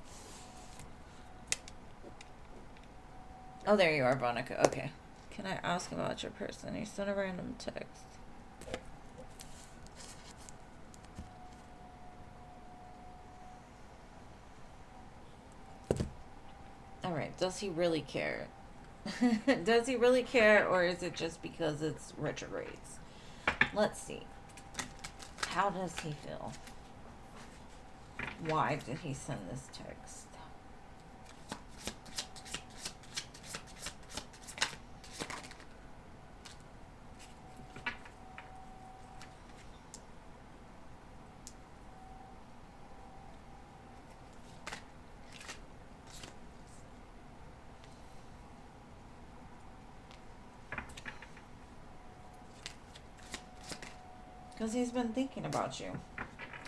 Oh, there you are, Veronica. Okay. Can I ask about your person? You sent a random text. Alright, does he really care? Does he really care, or is it just because it's retrogrades? Let's see. How does he feel? Why did he send this text? Because he's been thinking about you.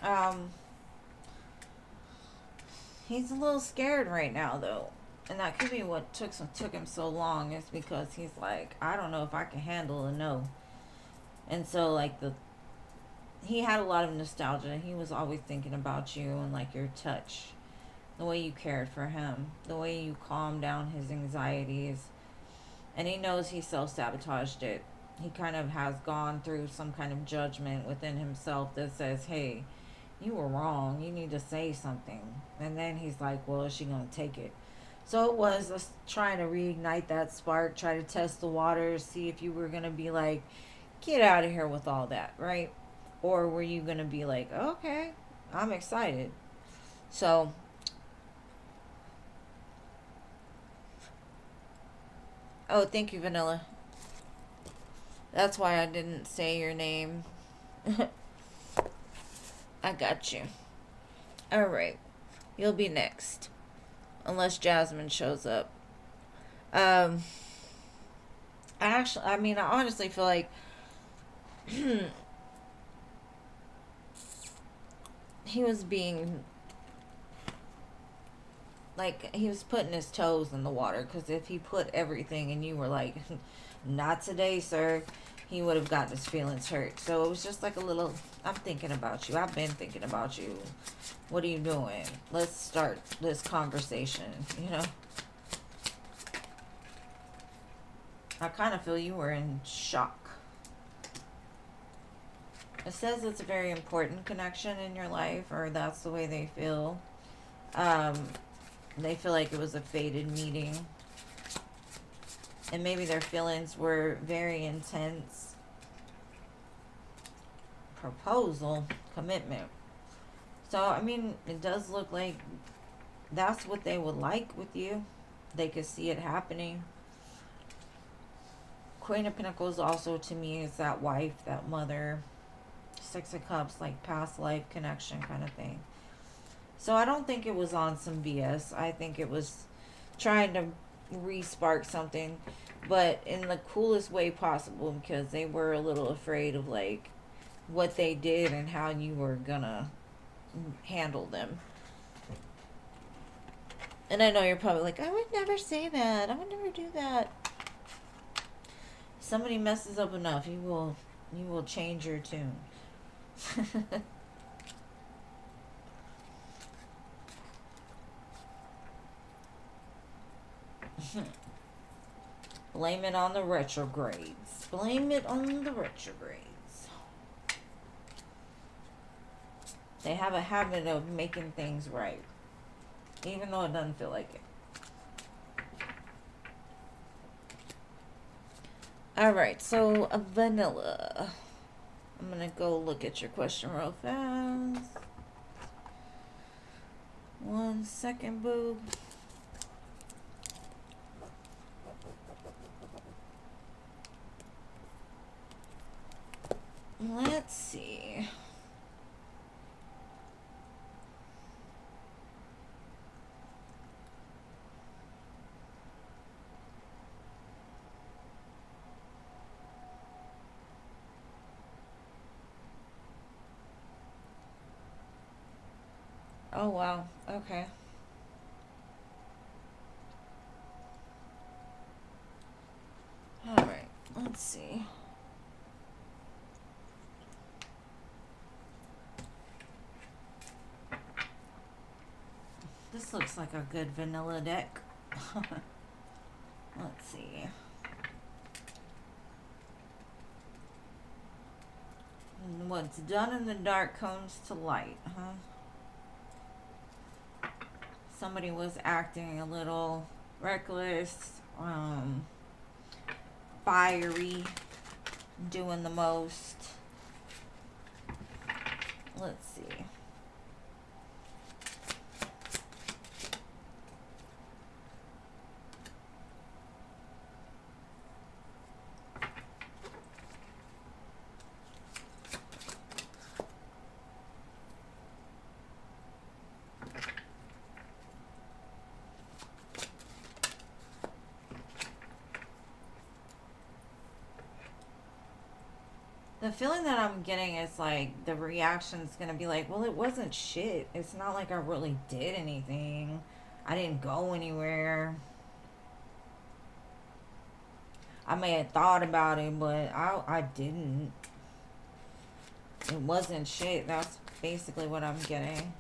Um, he's a little scared right now, though. And that could be what took him so long, is because he's like, I don't know if I can handle a no. And so, like, he had a lot of nostalgia. He was always thinking about you and, like, your touch. The way you cared for him. The way you calmed down his anxieties. And he knows he self-sabotaged it. He kind of has gone through some kind of judgment within himself that says, hey, you were wrong. You need to say something. And then he's like, well, is she going to take it? So it was us trying to reignite that spark, try to test the waters, see if you were going to be like, get out of here with all that, right? Or were you going to be like, okay, I'm excited. So, oh, thank you, Vanilla. That's why I didn't say your name. I got you. Alright. You'll be next. Unless Jasmine shows up. I honestly feel like he was being, like, he was putting his toes in the water. Because if he put everything and you were like, not today, sir, he would have gotten his feelings hurt. So it was just like a little, I'm thinking about you. I've been thinking about you. What are you doing? Let's start this conversation, you know? I kind of feel you were in shock. It says it's a very important connection in your life, or that's the way they feel. They feel like it was a fated meeting. And maybe their feelings were very intense. Proposal, commitment. So, I mean, it does look like that's what they would like with you. They could see it happening. Queen of Pentacles also, to me, is that wife, that mother. Six of Cups, like past life connection kind of thing. So I don't think it was on some BS. I think it was trying to re-spark something, but in the coolest way possible, because they were a little afraid of, like, what they did and how you were gonna handle them. And I know you're probably like, I would never say that. I would never do that. Somebody messes up enough, you will change your tune. Blame it on the retrogrades. Blame it on the retrogrades. They have a habit of making things right, even though it doesn't feel like it. Alright, so Vanilla. I'm going to go look at your question real fast. 1 second, boo. Let's see. Oh, wow. Okay. Alright, let's see. This looks like a good vanilla deck. Let's see. What's done in the dark comes to light, huh? Somebody was acting a little reckless, fiery, doing the most. Let's see. The feeling that I'm getting is like the reaction's gonna be like, well, it wasn't shit. It's not like I really did anything. I didn't go anywhere. I may have thought about it, but I didn't. It wasn't shit. That's basically what I'm getting.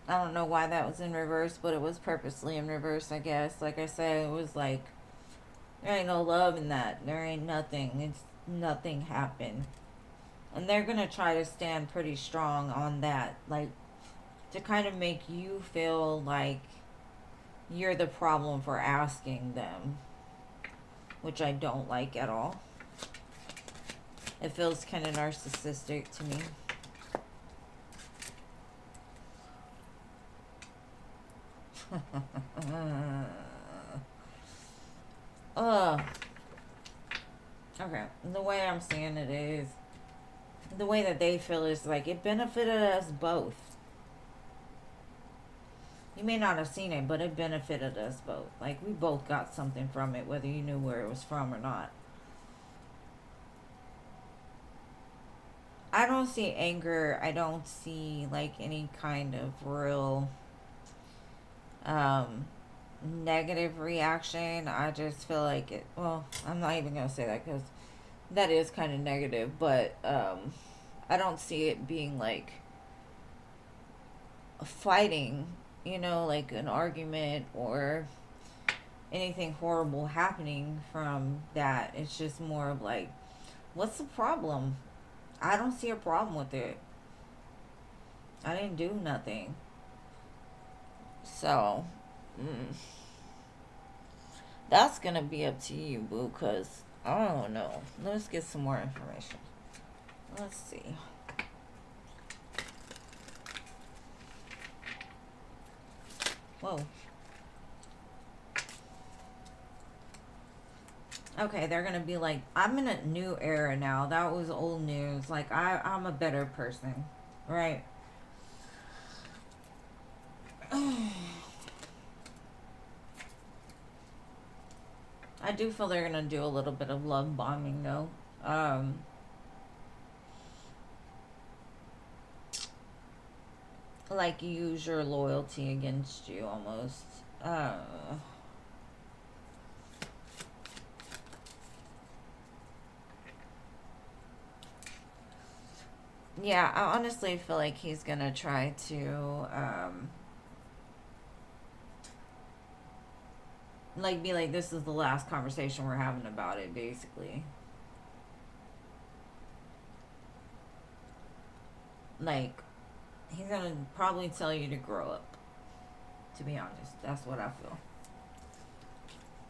I don't know why that was in reverse, but it was purposely in reverse, I guess. Like I said, it was like, there ain't no love in that. There ain't nothing. It's nothing happened. And they're going to try to stand pretty strong on that. Like, to kind of make you feel like you're the problem for asking them. Which I don't like at all. It feels kind of narcissistic to me. Okay, the way I'm seeing it is, the way that they feel is like it benefited us both. You may not have seen it, but it benefited us both. Like, we both got something from it, whether you knew where it was from or not. I don't see anger. I don't see, like, any kind of real negative reaction. I just feel like it, well, I'm not even going to say that because that is kind of negative, but I don't see it being like a fighting, you know, like an argument or anything horrible happening from that. It's just more of like, what's the problem? I don't see a problem with it. I didn't do nothing. So, that's going to be up to you, boo, because I don't know. Let's get some more information. Let's see. Whoa. Okay, they're gonna be like, I'm in a new era now. That was old news. Like, I'm a better person, right? I do feel they're gonna do a little bit of love bombing though. Like, use your loyalty against you almost. Yeah, I honestly feel like he's gonna try to like, be like, this is the last conversation we're having about it, basically. Like, he's gonna probably tell you to grow up, to be honest. That's what I feel.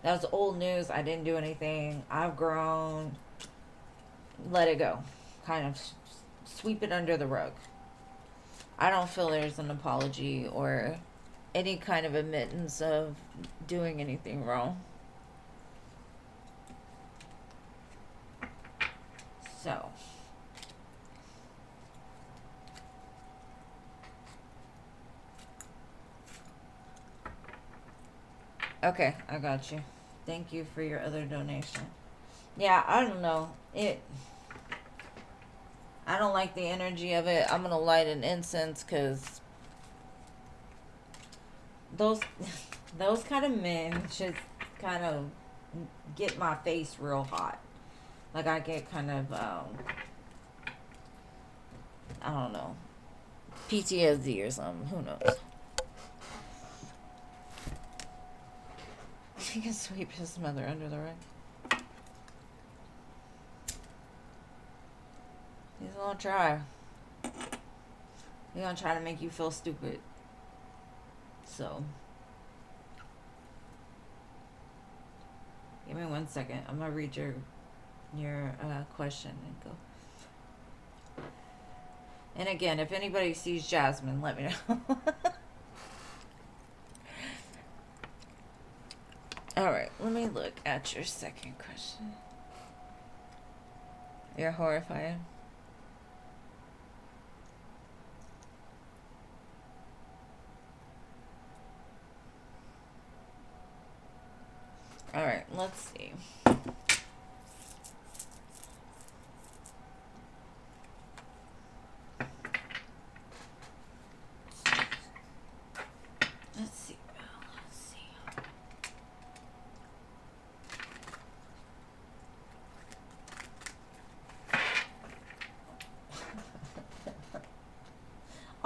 That's old news. I didn't do anything. I've grown. Let it go. Kind of sweep it under the rug. I don't feel there's an apology or any kind of admittance of doing anything wrong. So, okay, I got you. Thank you for your other donation. Yeah, I don't know. I don't like the energy of it. I'm gonna light an incense because those those kind of men just kind of get my face real hot. Like, I get kind of I don't know, PTSD or something. Who knows? He can sweep his mother under the rug. He's gonna try. He's gonna try to make you feel stupid. So, give me 1 second. I'm gonna read your question and go. And again, if anybody sees Jasmine, let me know. Alright, let me look at your second question. You're horrified.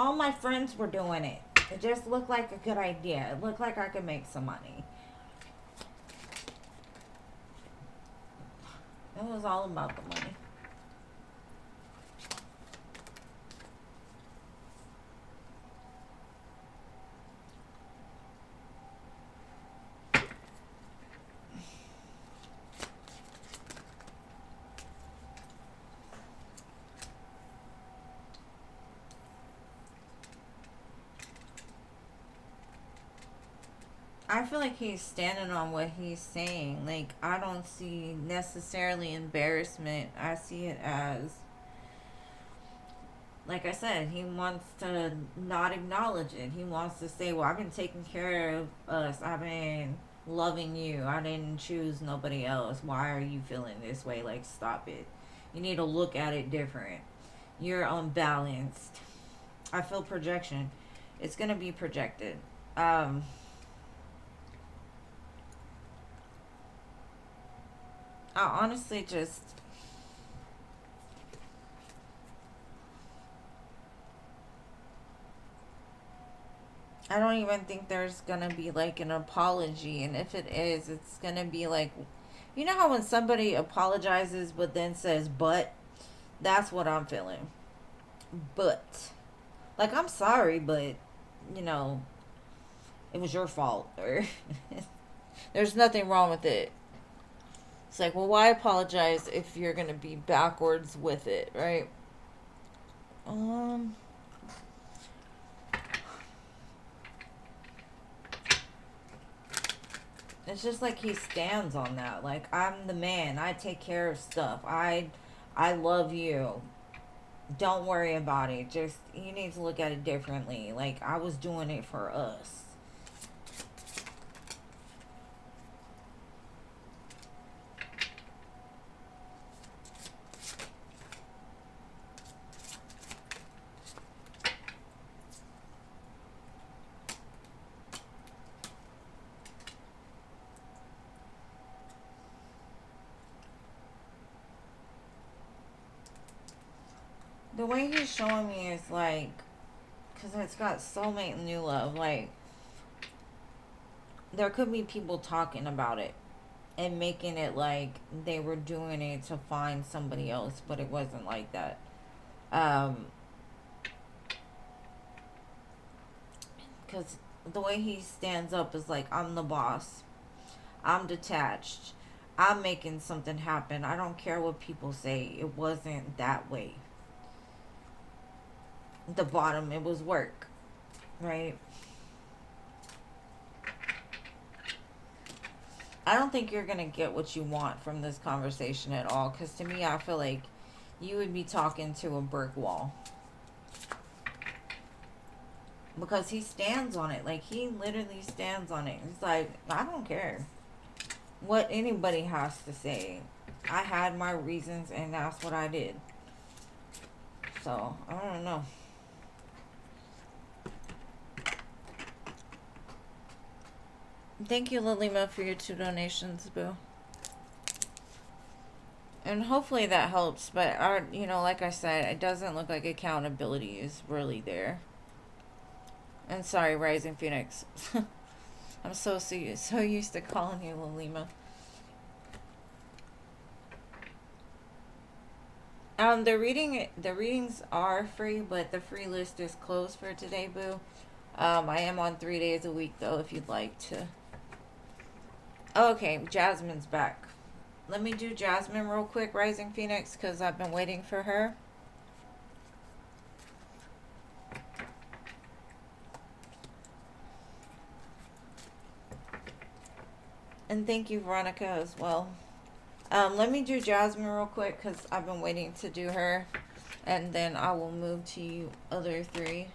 All my friends were doing it. It just looked like a good idea. It looked like I could make some money. It was all about the money. I feel like he's standing on what he's saying. Like, I don't see necessarily embarrassment. I see it as, like I said, he wants to not acknowledge it. He wants to say, well, I've been taking care of us. I've been loving you. I didn't choose nobody else. Why are you feeling this way? Like, stop it. You need to look at it different. You're unbalanced. I feel projection. It's going to be projected. I honestly just, I don't even think there's gonna be like an apology, and if it is, it's gonna be like, you know how when somebody apologizes but then says but? That's what I'm feeling. But, like, I'm sorry, but, you know, it was your fault, or there's nothing wrong with it. It's like, well, why apologize if you're gonna be backwards with it, right? Um, it's just like he stands on that. Like, I'm the man. I take care of stuff. I love you. Don't worry about it. Just, you need to look at it differently. Like, I was doing it for us. The way he's showing me is like, because it's got soulmate and new love. Like, there could be people talking about it and making it like they were doing it to find somebody else, but it wasn't like that. Because the way he stands up is like, I'm the boss. I'm detached. I'm making something happen. I don't care what people say. It wasn't that way. The bottom, it was work, right? I don't think you're gonna get what you want from this conversation at all, because to me, I feel like you would be talking to a brick wall, because he stands on it. Like, he literally stands on it. He's like, I don't care what anybody has to say. I had my reasons, and that's what I did. So, I don't know. Thank you, Lilima, for your 2 donations, boo. And hopefully that helps, but you know, like I said, it doesn't look like accountability is really there. And sorry, Rising Phoenix. I'm so used to calling you Lilima. The readings are free, but the free list is closed for today, boo. I am on 3 days a week though, if you'd like to. Okay, Jasmine's back. Let me do Jasmine real quick, Rising Phoenix, because I've been waiting for her. And thank you, Veronica, as well. Let me do Jasmine real quick, because I've been waiting to do her. And then I will move to you other 3.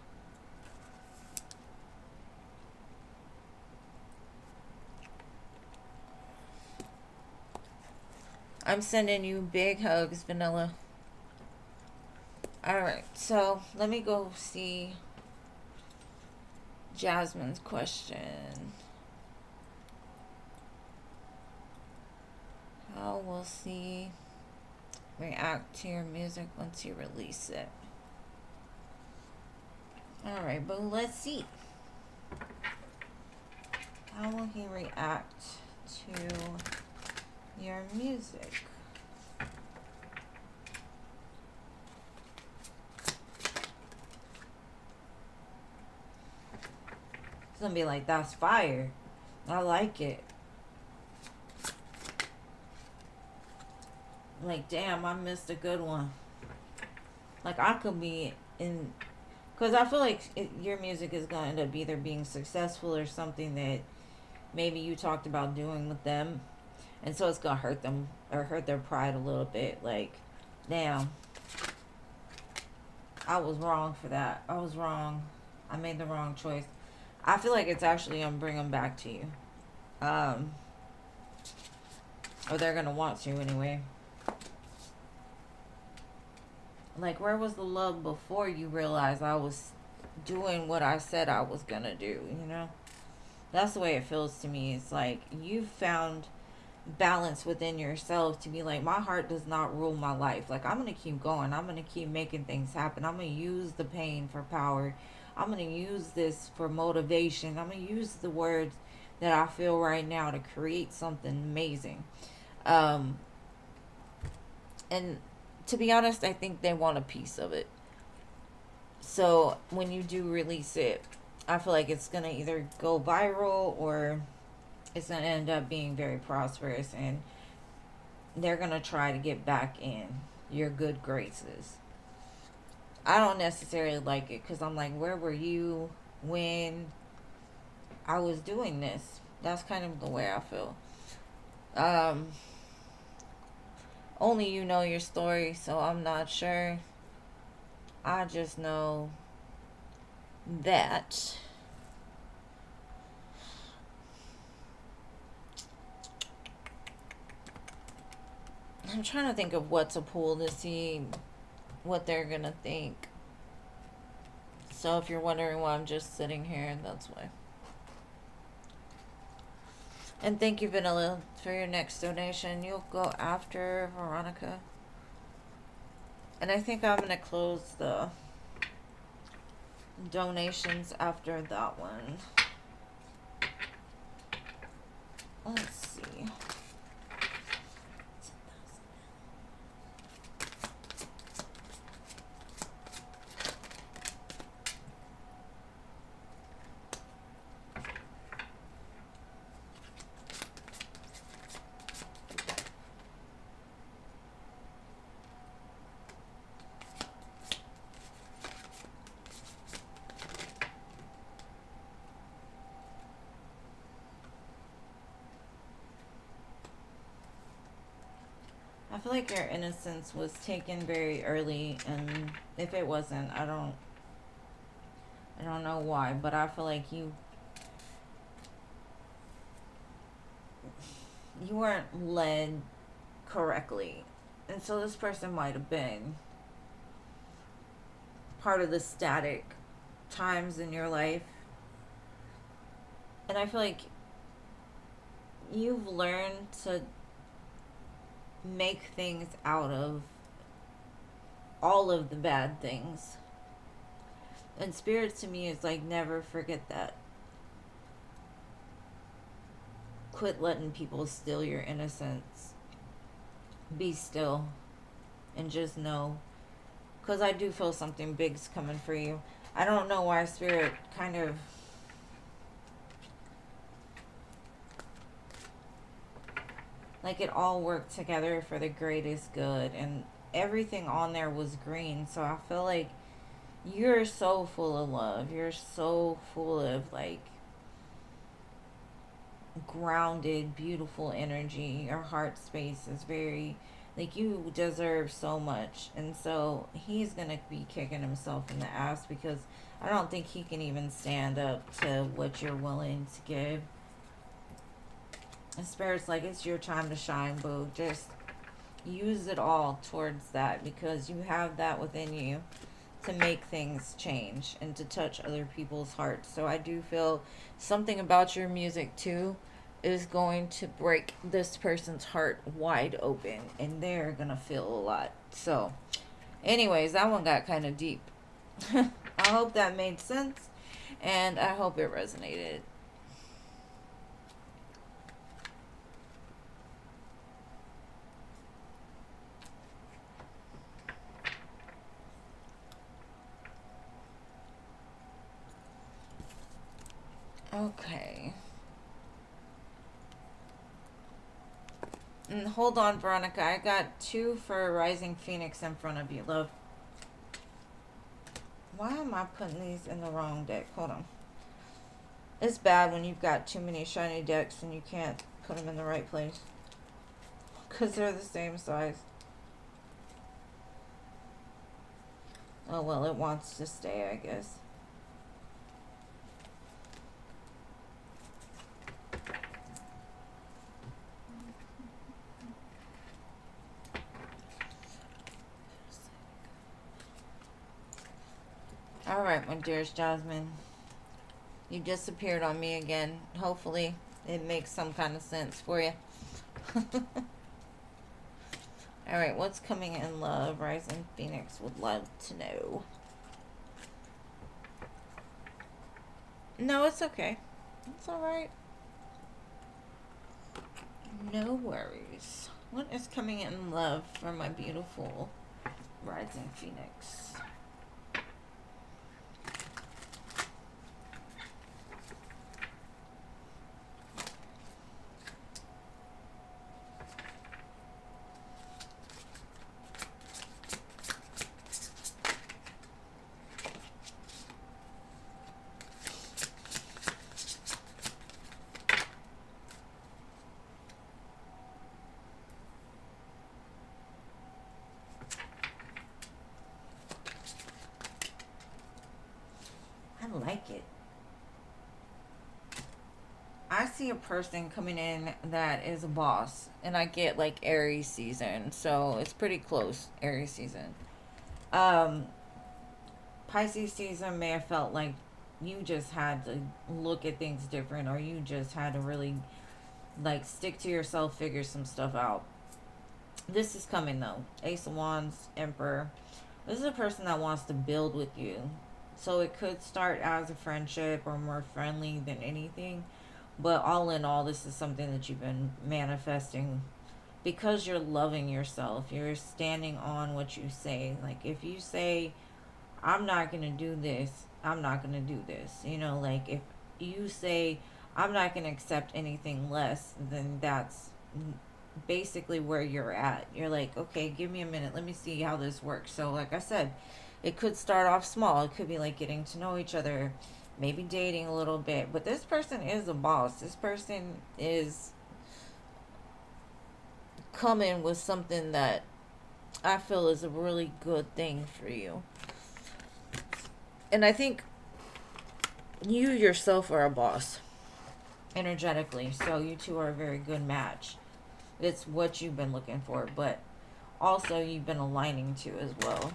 I'm sending you big hugs, Vanilla. Alright, so let me go see Jasmine's question. How will she react to your music once you release it? Alright, but let's see. How will he react to your music? It's gonna be like, that's fire. I like it. Like, damn, I missed a good one. Like, I could be in... Because I feel like your music is going to end up either being successful or something that maybe you talked about doing with them. And so it's going to hurt them or hurt their pride a little bit. Like, damn. I was wrong for that. I was wrong. I made the wrong choice. I feel like it's actually going to bring them back to you. Or they're going to want to anyway. Like, where was the love before you realized I was doing what I said I was going to do, you know? That's the way it feels to me. It's like you found balance within yourself to be like, my heart does not rule my life. Like, I'm going to keep going. I'm going to keep making things happen. I'm going to use the pain for power. I'm going to use this for motivation. I'm going to use the words that I feel right now to create something amazing. And to be honest, I think they want a piece of it. So when you do release it, I feel like it's going to either go viral or it's going to end up being very prosperous, and they're going to try to get back in your good graces. I don't necessarily like it because I'm like, where were you when I was doing this? That's kind of the way I feel. Only you know your story, so I'm not sure. I just know that I'm trying to think of what to pull to see what they're gonna think. So if you're wondering why I'm just sitting here, that's why. And thank you, Vanilla, for your next donation. You'll go after Veronica. And I think I'm going to close the donations after that one. Let's see. I feel like your innocence was taken very early, and if it wasn't, I don't know why, but I feel like you weren't led correctly. And so this person might have been part of the static times in your life. And I feel like you've learned to make things out of all of the bad things. And spirit to me is like, never forget that. Quit letting people steal your innocence. Be still and just know, because I do feel something big's coming for you. I don't know why spirit kind of like it all worked together for the greatest good, and everything on there was green. So I feel like you're so full of love. You're so full of like grounded, beautiful energy. Your heart space is very like, you deserve so much. And so he's gonna be kicking himself in the ass because I don't think he can even stand up to what you're willing to give. And spirit's like, it's your time to shine, boo. Just use it all towards that, because you have that within you to make things change and to touch other people's hearts. So I do feel something about your music too is going to break this person's heart wide open, and they're gonna feel a lot. So anyways, that one got kind of deep. I I hope that made sense, and I hope it resonated. Okay. And hold on, Veronica. I got 2 for Rising Phoenix in front of you, love. Why am I putting these in the wrong deck? Hold on. It's bad when you've got too many shiny decks and you can't put them in the right place. Because they're the same size. Oh, well, it wants to stay, I guess. Alright, my dearest Jasmine. You disappeared on me again. Hopefully, it makes some kind of sense for you. Alright, what's coming in love? Rising Phoenix would love to know. No, it's okay. It's alright. No worries. What is coming in love for my beautiful Rising Phoenix? I like it. I see a person coming in that is a boss, and I get like Aries season, so it's pretty close. Aries season. Pisces season may have felt like you just had to look at things different, or you just had to really like stick to yourself, figure some stuff out. This is coming though. Ace of Wands, Emperor. This is a person that wants to build with you. So it could start as a friendship or more friendly than anything. But all in all, this is something that you've been manifesting because you're loving yourself. You're standing on what you say. Like if you say, I'm not going to do this, I'm not going to do this. You know, like if you say, I'm not going to accept anything less, then that's basically where you're at. You're like, okay, give me a minute. Let me see how this works. So like I said, it could start off small. It could be like getting to know each other, maybe dating a little bit. But this person is a boss. This person is coming with something that I feel is a really good thing for you. And I think you yourself are a boss energetically. So you two are a very good match. It's what you've been looking for, but also you've been aligning to as well.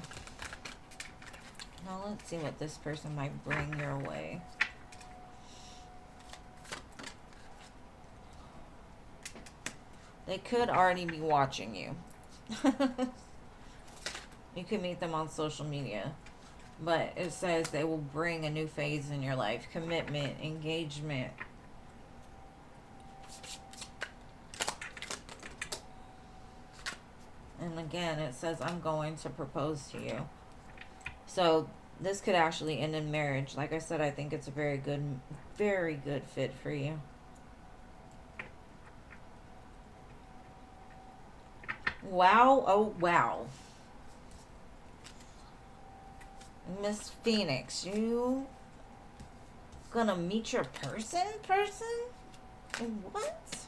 Now let's see what this person might bring your way. They could already be watching you. You could meet them on social media. But it says they will bring a new phase in your life. Commitment, engagement. And again, it says, I'm going to propose to you. So this could actually end in marriage. Like I said, I think it's a very good fit for you. Wow. Oh, wow. Miss Phoenix, you gonna meet your person? What?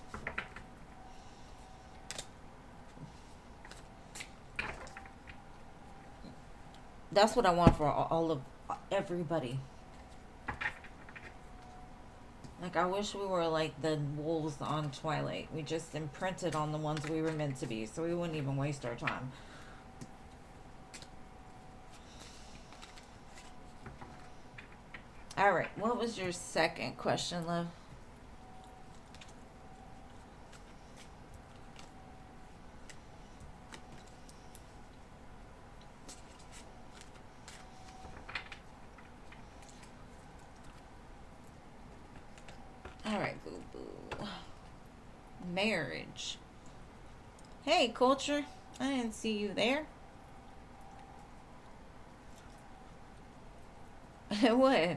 That's what I want for all of everybody. Like, I wish we were like the wolves on Twilight. We just imprinted on the ones we were meant to be, so we wouldn't even waste our time. Alright, what was your second question, love? marriage. Hey, culture. I didn't see you there. What?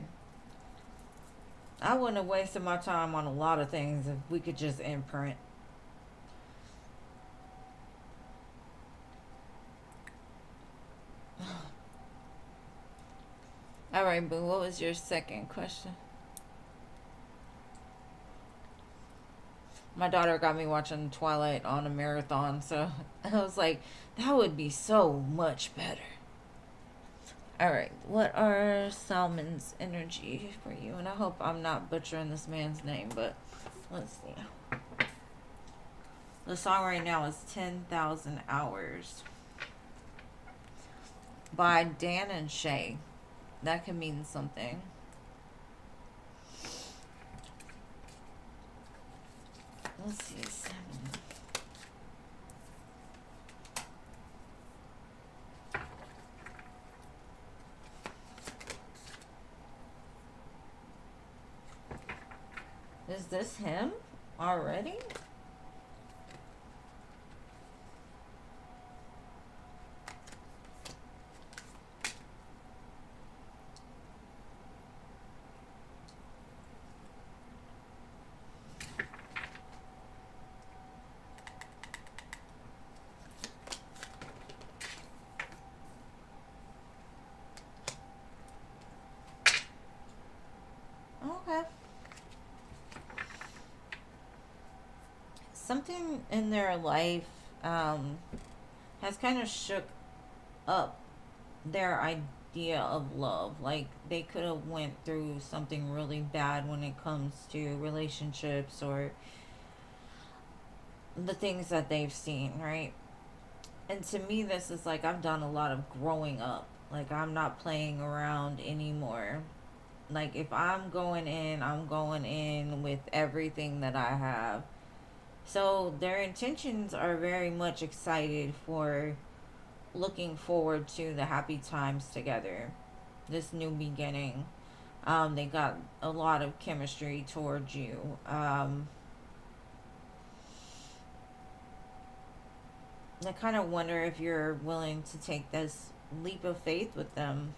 I wouldn't have wasted my time on a lot of things if we could just imprint. Alright, boo, what was your second question? My daughter got me watching Twilight on a marathon, so I was like, that would be so much better. Alright, what are Salmon's energy for you? And I hope I'm not butchering this man's name, but let's see. The song right now is 10,000 Hours by Dan and Shay. That can mean something. Let's see, 7. Is this him already? Okay. Something in their life has kind of shook up their idea of love. Like they could have went through something really bad when it comes to relationships or the things that they've seen, right? And to me, this is like I've done a lot of growing up. Like I'm not playing around anymore. Like if I'm going in with everything that I have. So their intentions are very much excited for looking forward to the happy times together, this new beginning. They got a lot of chemistry towards you. I kind of wonder if you're willing to take this leap of faith with them.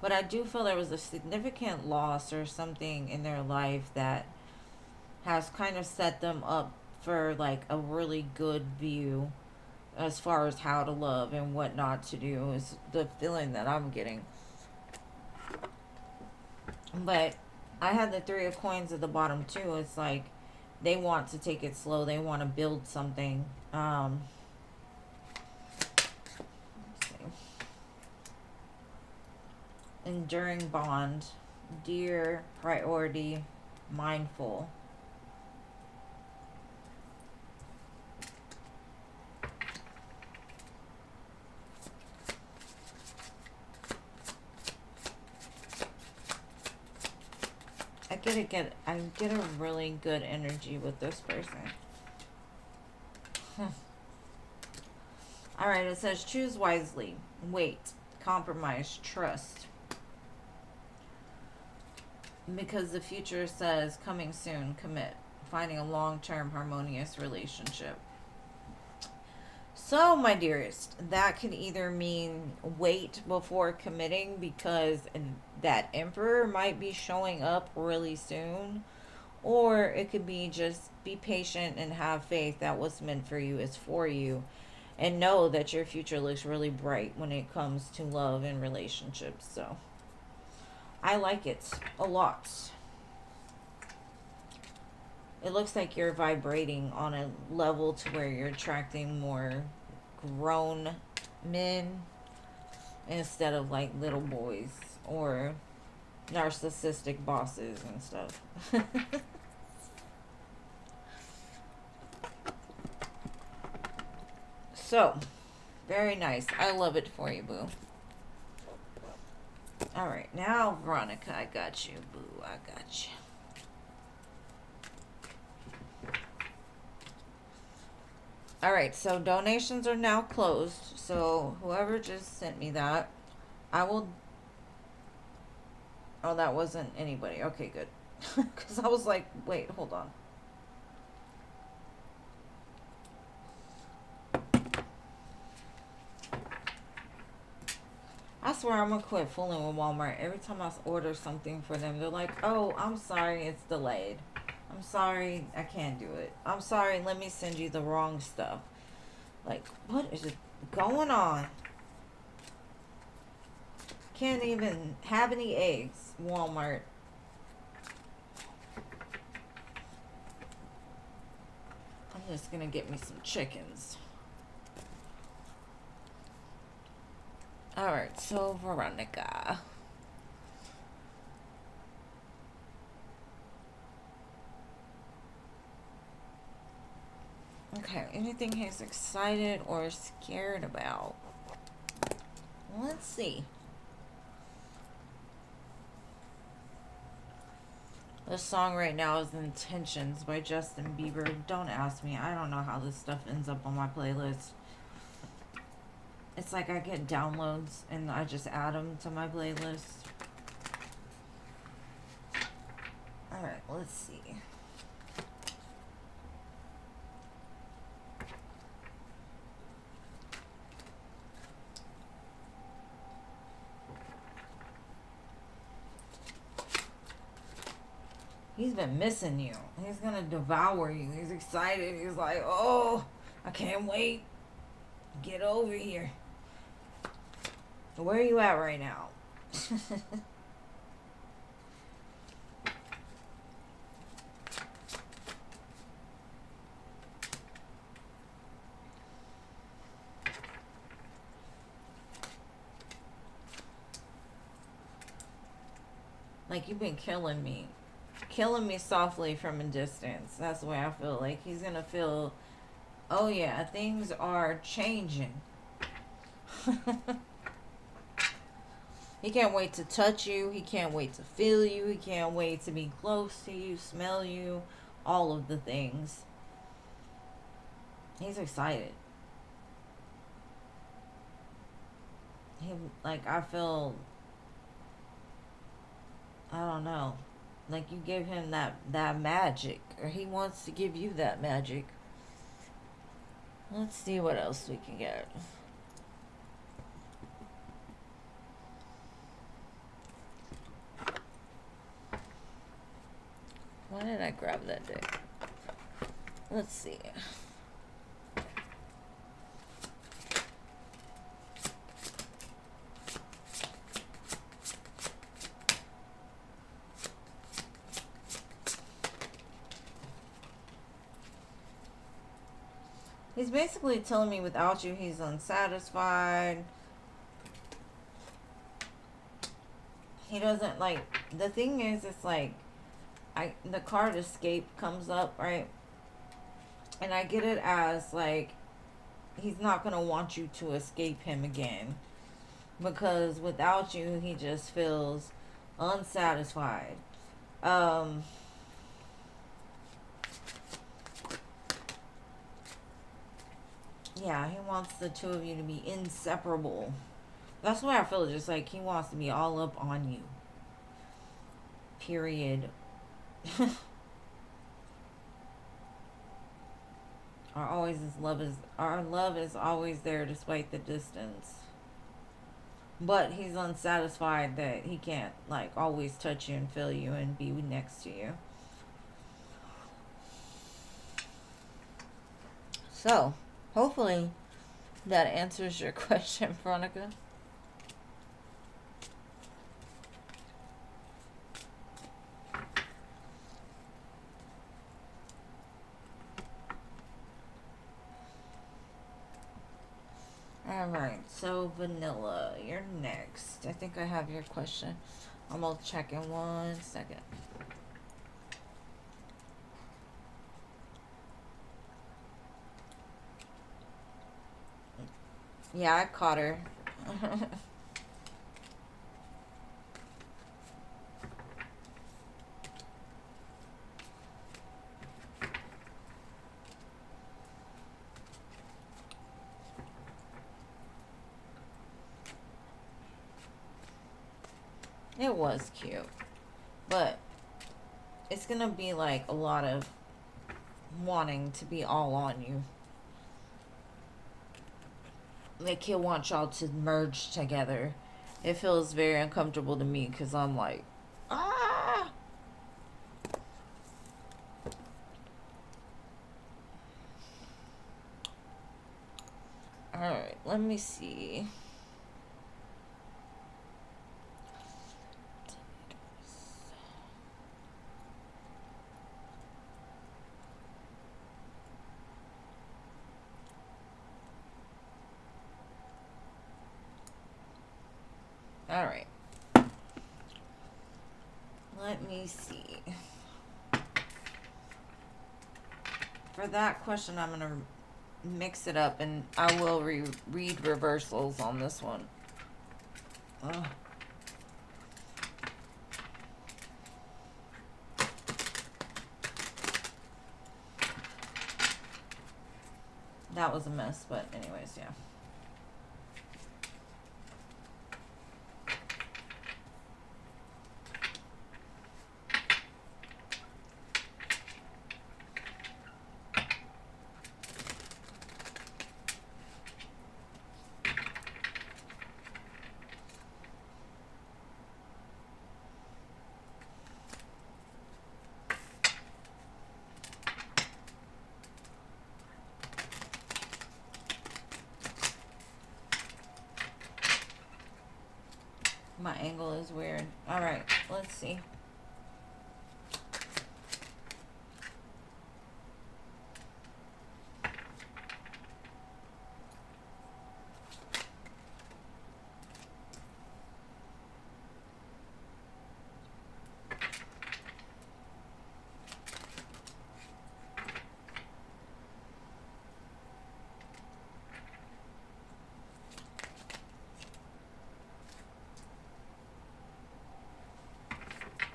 But I do feel there was a significant loss or something in their life that has kind of set them up for like a really good view as far as how to love and what not to do, is the feeling that I'm getting. But I had the 3 of coins at the bottom too. It's like they want to take it slow. They want to build something. Let's see. Enduring bond, dear, priority, mindful. I get a really good energy with this person. All right, it says choose wisely, wait, compromise, trust. Because the future says coming soon, commit, finding a long-term harmonious relationship. So, my dearest, that could either mean wait before committing because that emperor might be showing up really soon, or it could be just be patient and have faith that what's meant for you is for you, and know that your future looks really bright when it comes to love and relationships. So, I like it a lot. It looks like you're vibrating on a level to where you're attracting more grown men instead of like little boys or narcissistic bosses and stuff. So, very nice. I love it for you, boo. Alright, now Veronica, I got you, boo. I got you. Alright, so donations are now closed. So whoever just sent me that, I will Oh, that wasn't anybody. Okay, good. Because I was like, wait, hold on. I swear I'm gonna quit fooling with Walmart. Every time I order something for them, they're like, oh, I'm sorry, it's delayed. I'm sorry, I can't do it. I'm sorry, let me send you the wrong stuff. Like, what is going on? Can't even have any eggs, Walmart. I'm just gonna get me some chickens. Alright, so Veronica. Okay, anything he's excited or scared about? Let's see. The song right now is Intentions by Justin Bieber. Don't ask me. I don't know how this stuff ends up on my playlist. It's like I get downloads and I just add them to my playlist. Alright, let's see. He's been missing you. He's gonna devour you. He's excited. He's like, oh, I can't wait. Get over here. Where are you at right now? Like, you've been killing me. Killing me softly from a distance. That's the way I feel. Like, he's gonna feel, oh yeah, things are changing. He can't wait to touch you. He can't wait to feel you. He can't wait to be close to you, smell you, all of the things. He's excited. He, like, I feel, I don't know. Like, you give him that magic. Or he wants to give you that magic. Let's see what else we can get. Why did I grab that deck? Let's see. He's basically telling me without you he's unsatisfied. He doesn't like, the thing is, it's like, the card escape comes up, right? And I get it as like, he's not going to want you to escape him again. Because without you, he just feels unsatisfied. Yeah, he wants the two of you to be inseparable. That's why I feel just like he wants to be all up on you. Period. Our love is always there despite the distance. But he's unsatisfied that he can't like always touch you and feel you and be next to you. So, hopefully that answers your question, Veronica. Alright, so Vanilla, you're next. I think I have your question. I'm gonna check in 1 second. Yeah, I caught her. It was cute. But it's going to be like a lot of wanting to be all on you. Like he'll want y'all to merge together. It feels very uncomfortable to me because I'm like, ah. Alright, let me see. Alright. Let me see. For that question, I'm going to mix it up, and I will read reversals on this one. Ugh. That was a mess, but anyways, yeah. My angle is weird. Alright, let's see.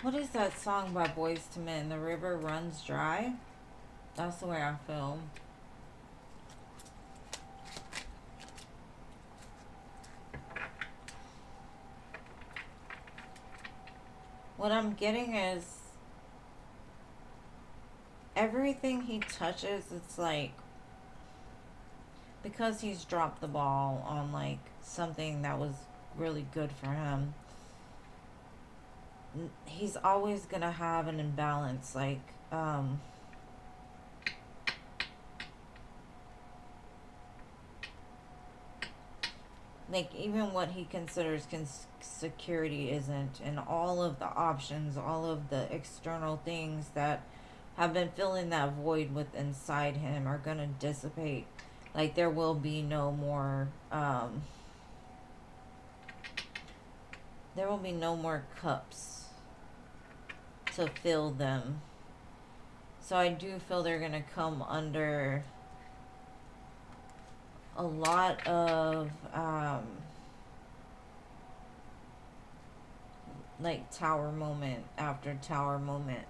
What is that song by Boys to Men? The river runs dry? That's the way I feel. What I'm getting is everything he touches, it's like, because he's dropped the ball on like something that was really good for him, he's always gonna have an imbalance, like even what he considers security isn't, and all of the options, all of the external things that have been filling that void with inside him are gonna dissipate. Like there will be no more there will be no more cups to fill them. So I do feel they're gonna come under a lot of like tower moment after tower moment,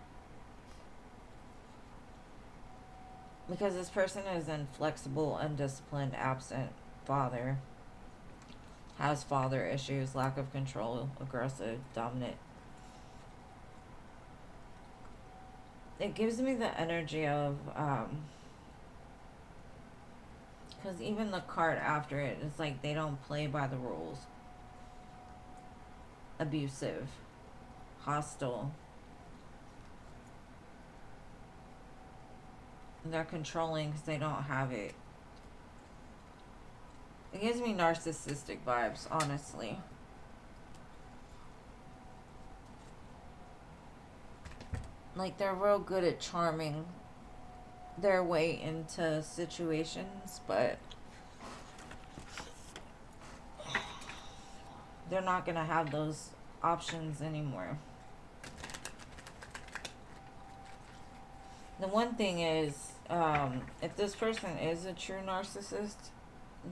because this person is inflexible, undisciplined, absent father, has father issues, lack of control, aggressive, dominant. It gives me the energy of because even the card after it is like they don't play by the rules. Abusive, hostile. They're controlling because they don't have it. It gives me narcissistic vibes, honestly. Like they're real good at charming their way into situations, but they're not gonna have those options anymore. The one thing is, if this person is a true narcissist,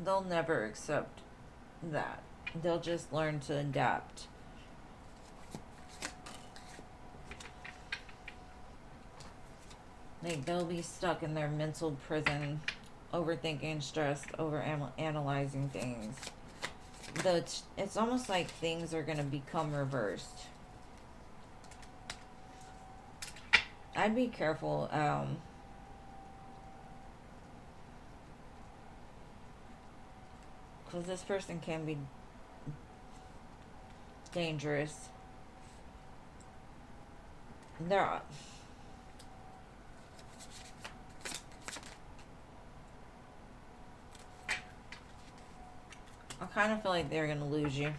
they'll never accept that. They'll just learn to adapt. Like they'll be stuck in their mental prison, overthinking, stressed, over analyzing things. it's almost like things are gonna become reversed. I'd be careful. Because this person can be dangerous. They're I kind of feel like they're gonna lose you,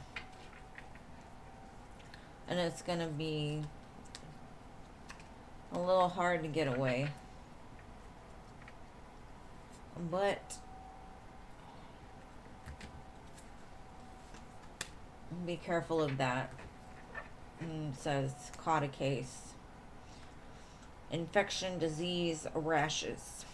and it's gonna be a little hard to get away. But be careful of that. It says caught a case. Infection, disease, rashes.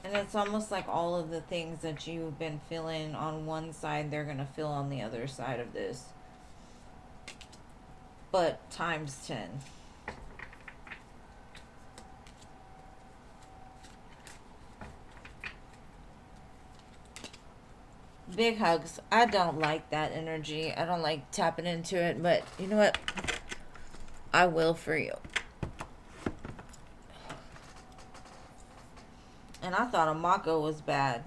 And it's almost like all of the things that you've been feeling on one side, they're going to feel on the other side of this. But times 10. Big hugs. I don't like that energy. I don't like tapping into it, but you know what? I will for you. And I thought a Mako was bad.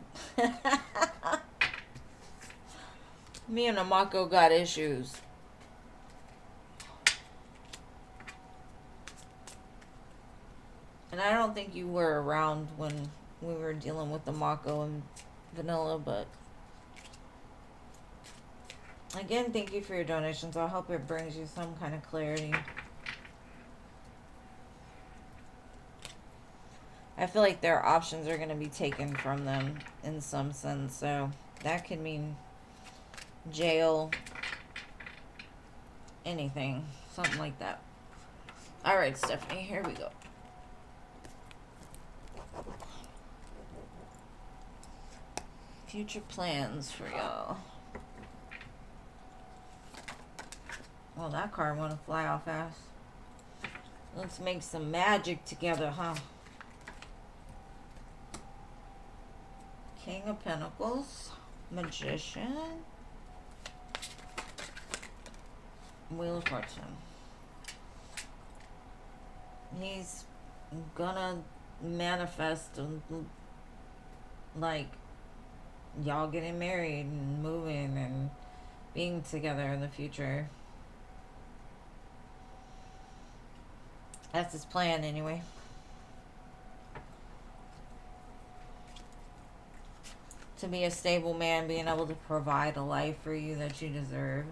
Me and a Mako got issues. And I don't think you were around when we were dealing with the Mako and vanilla, but again, thank you for your donations. I hope it brings you some kind of clarity. I feel like their options are going to be taken from them in some sense. So that could mean jail, anything, something like that. All right, Stephanie, here we go. Future plans for y'all. Well, that card want to fly off fast. Let's make some magic together, huh? King of Pentacles, Magician, Wheel of Fortune. He's gonna manifest like y'all getting married and moving and being together in the future. That's his plan anyway. To be a stable man, being able to provide a life for you that you deserve.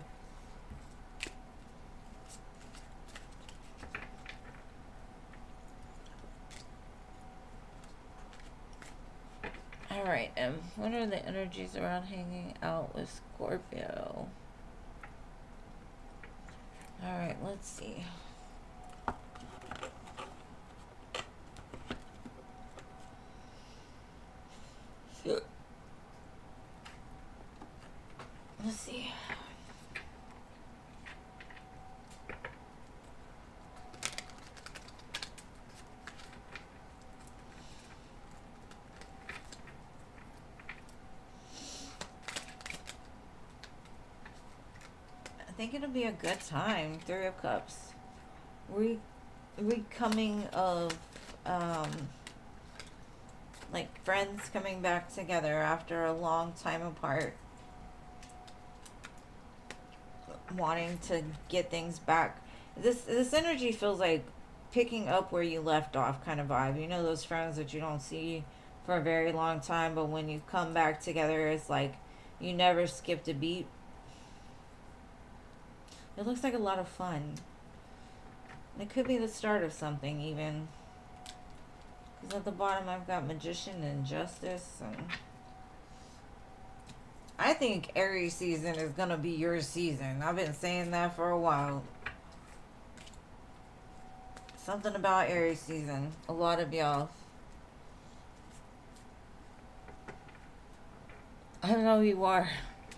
Alright, what are the energies around hanging out with Scorpio? Alright, let's see. Let's see. I think it'll be a good time. 3 of Cups. Recoming of like friends coming back together after a long time apart. Wanting to get things back. This energy feels like picking up where you left off kind of vibe. You know those friends that you don't see for a very long time, but when you come back together, it's like you never skipped a beat. It looks like a lot of fun. It could be the start of something even. Because at the bottom I've got Magician and Justice. And I think Aries season is going to be your season. I've been saying that for a while. Something about Aries season. A lot of y'all. I know you are.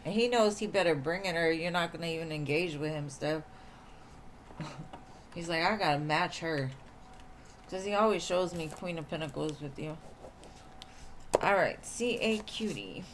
And he knows he better bring it or you're not going to even engage with him, Steph. He's like, I gotta match her. Because he always shows me Queen of Pentacles with you. Alright, C.A. Cutie.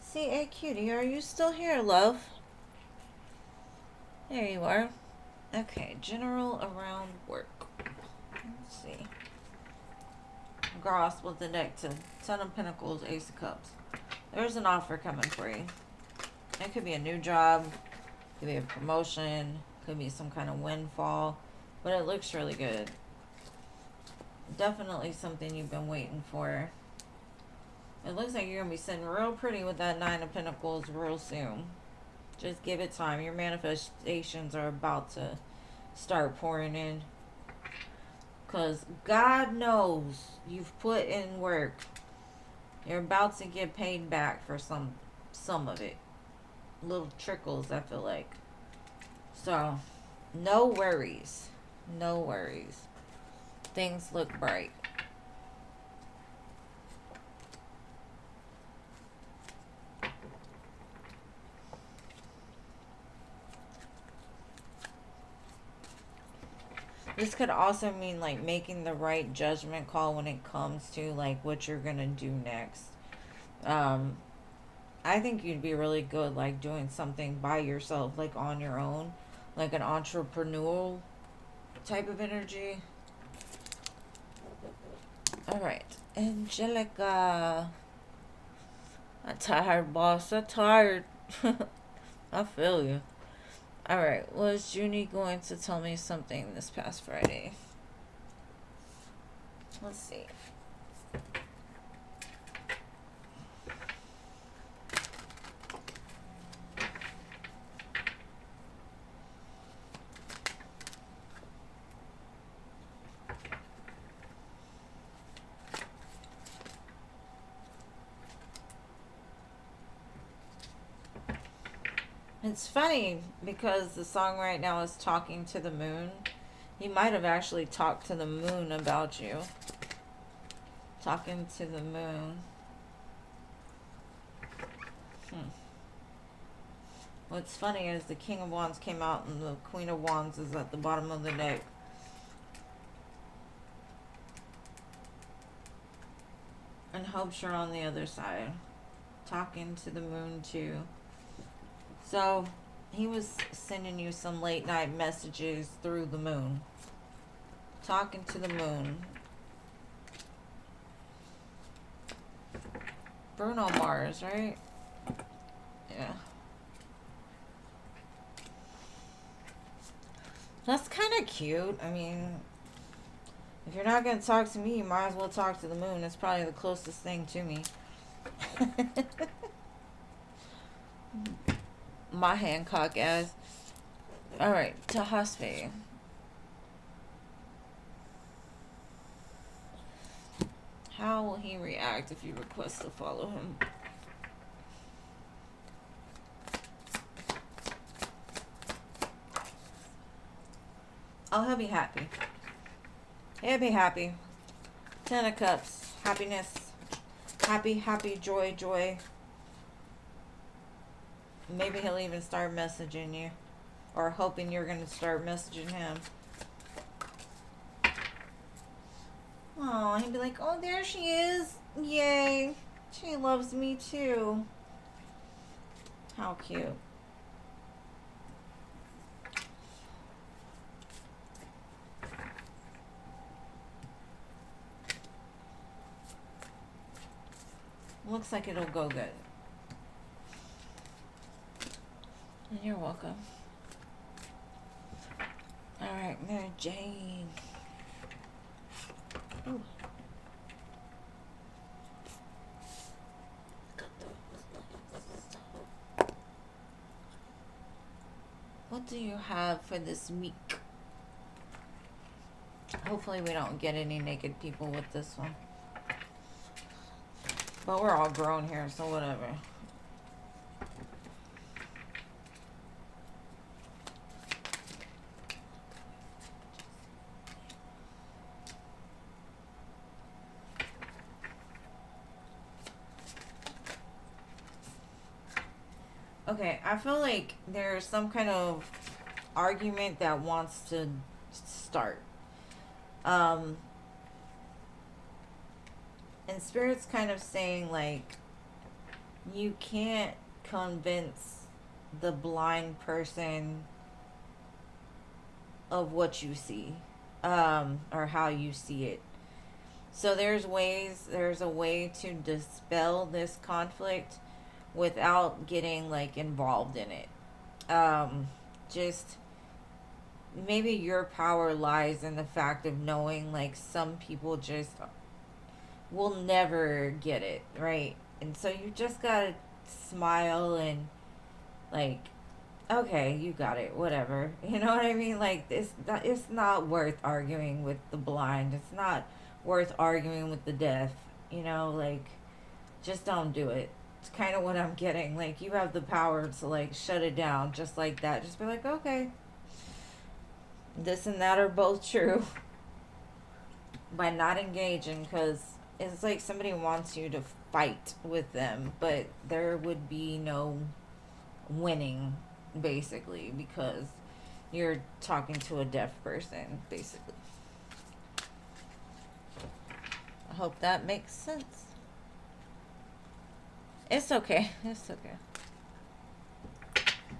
C.A. Cutie, are you still here, love? There you are. Okay, general around work. Let's see. Gross with the deck to Ten of Pentacles, Ace of Cups. There's an offer coming for you. It could be a new job, could be a promotion, could be some kind of windfall, but it looks really good. Definitely something you've been waiting for. It looks like you're going to be sitting real pretty with that Nine of Pentacles real soon. Just give it time. Your manifestations are about to start pouring in. Because God knows you've put in work. You're about to get paid back for some of it. Little trickles, I feel like. So, no worries. No worries. Things look bright. This could also mean like making the right judgment call when it comes to like what you're gonna do next. I think you'd be really good like doing something by yourself, like on your own, like an entrepreneurial type of energy. Alright, Angelica. I'm tired, boss. I'm tired. I feel you. Alright, was Junie going to tell me something this past Friday? Let's see. It's funny because the song right now is Talking to the Moon. He might have actually talked to the moon about you. Talking to the moon. What's funny is the King of Wands came out and the Queen of Wands is at the bottom of the deck. And hopes you're on the other side. Talking to the moon too. So, he was sending you some late night messages through the moon. Talking to the moon. Bruno Mars, right? Yeah. That's kind of cute. I mean, if you're not going to talk to me, you might as well talk to the moon. It's probably the closest thing to me. My Hancock ass. Alright, Tahasve. How will he react if you request to follow him? Oh, he'll be happy. He'll be happy. Ten of Cups. Happiness. Happy, happy, joy, joy. Maybe he'll even start messaging you. Or hoping you're going to start messaging him. Oh, he'd be like, oh, there she is. Yay. She loves me too. How cute. Looks like it'll go good. And you're welcome. Alright, Mary Jane. Ooh. What do you have for this week? Hopefully we don't get any naked people with this one. But we're all grown here, so whatever. Okay, I feel like there's some kind of argument that wants to start. Um, and Spirit's kind of saying, like, you can't convince the blind person of what you see, or how you see it. So there's a way to dispel this conflict without getting, like, involved in it. Just maybe your power lies in the fact of knowing, like, some people just will never get it, right? And so you just gotta smile and, like, okay, you got it, whatever. You know what I mean? Like, it's not worth arguing with the blind. It's not worth arguing with the deaf. You know, like, just don't do it. It's kind of what I'm getting. Like, you have the power to, like, shut it down just like that. Just be like, okay, this and that are both true, by not engaging, because it's like somebody wants you to fight with them, but there would be no winning, basically, because you're talking to a deaf person, basically. I hope that makes sense. It's okay. It's okay.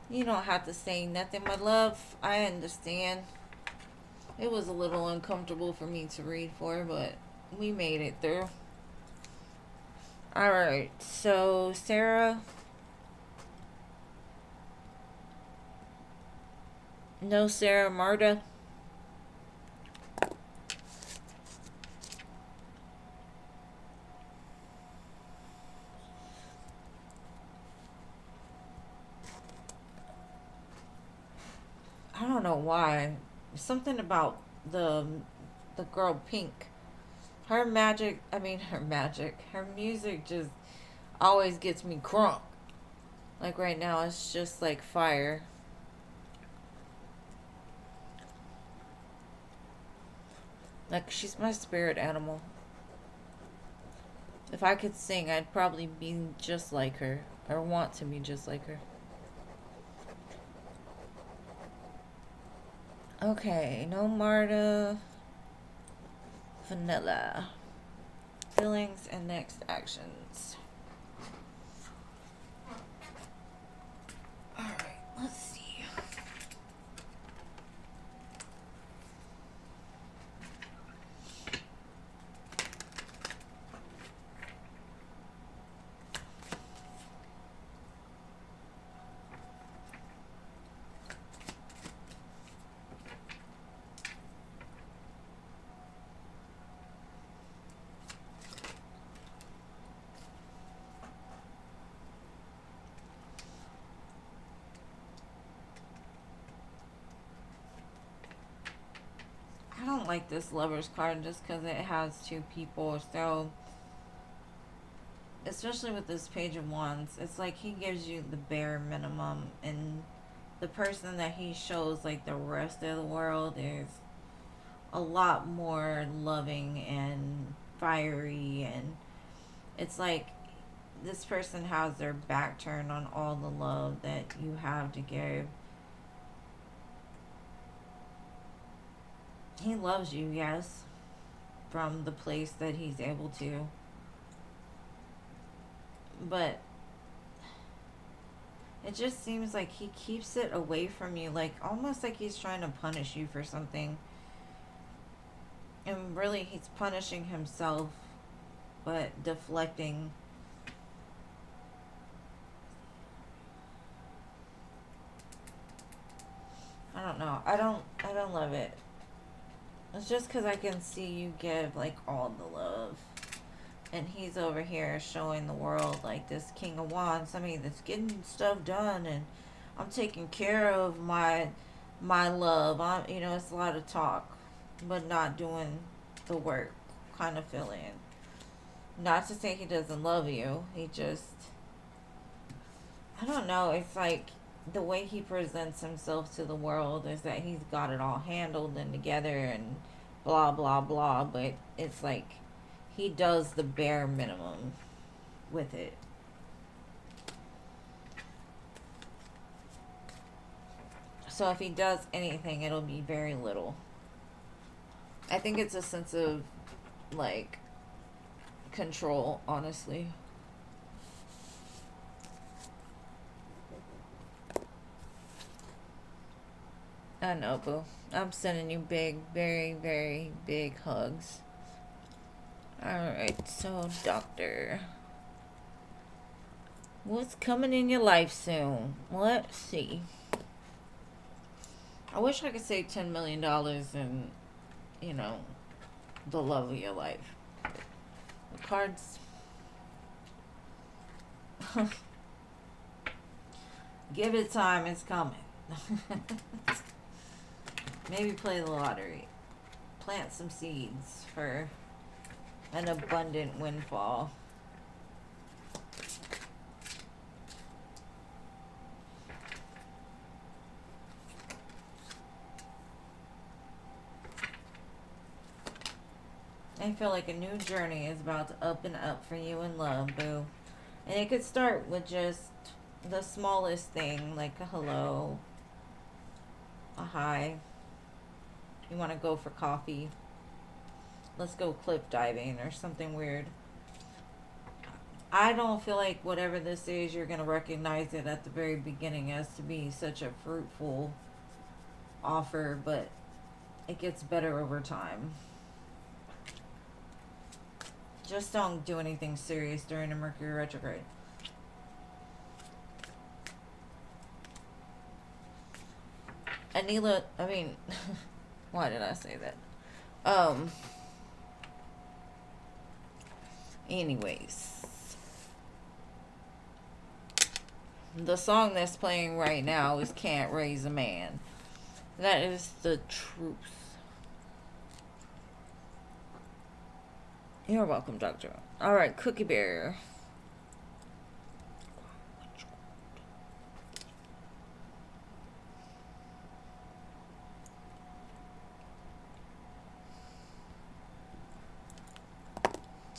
You don't have to say nothing, my love. I understand. It was a little uncomfortable for me to read for, but we made it through. Alright, so Sarah. No Sarah Marta. I don't know why. Something about the girl Pink. Her magic, her music just always gets me crunk. Like right now, it's just like fire. Like, she's my spirit animal. If I could sing, I'd probably be just like her, or want to be just like her. Okay, no Marta. Vanilla. Feelings and next actions. Alright, let's see. I don't like this Lover's card just because it has two people. So, especially with this Page of Wands, it's like he gives you the bare minimum, and the person that he shows, like, the rest of the world is a lot more loving and fiery, and it's like this person has their back turned on all the love that you have to give. He loves you, yes, from the place that he's able to. But it just seems like he keeps it away from you, like almost like he's trying to punish you for something. And really, he's punishing himself, but deflecting. I don't know. I don't love it. It's just because I can see you give, like, all the love. And he's over here showing the world, like, this King of Wands. I mean, that's getting stuff done, and I'm taking care of my love. It's a lot of talk, but not doing the work kind of feeling. Not to say he doesn't love you. He just, I don't know. It's like the way he presents himself to the world is that he's got it all handled and together and blah, blah, blah. But it's like he does the bare minimum with it. So if he does anything, it'll be very little. I think it's a sense of, like, control, honestly. I know, boo. I'm sending you big, very, very big hugs. Alright, so, doctor. What's coming in your life soon? Let's see. I wish I could say $10 million and, you know, the love of your life. The cards. Give it time, it's coming. Maybe play the lottery. Plant some seeds for an abundant windfall. I feel like a new journey is about to open up for you in love, boo. And it could start with just the smallest thing, like a hello, a hi. You want to go for coffee? Let's go cliff diving or something weird. I don't feel like whatever this is, you're going to recognize it at the very beginning as to be such a fruitful offer, but it gets better over time. Just don't do anything serious during a Mercury retrograde. Anila, I mean, why did I say that? Anyways. The song that's playing right now is Can't Raise a Man. That is the truth. You're welcome, Doctor. Alright, Cookie Bear.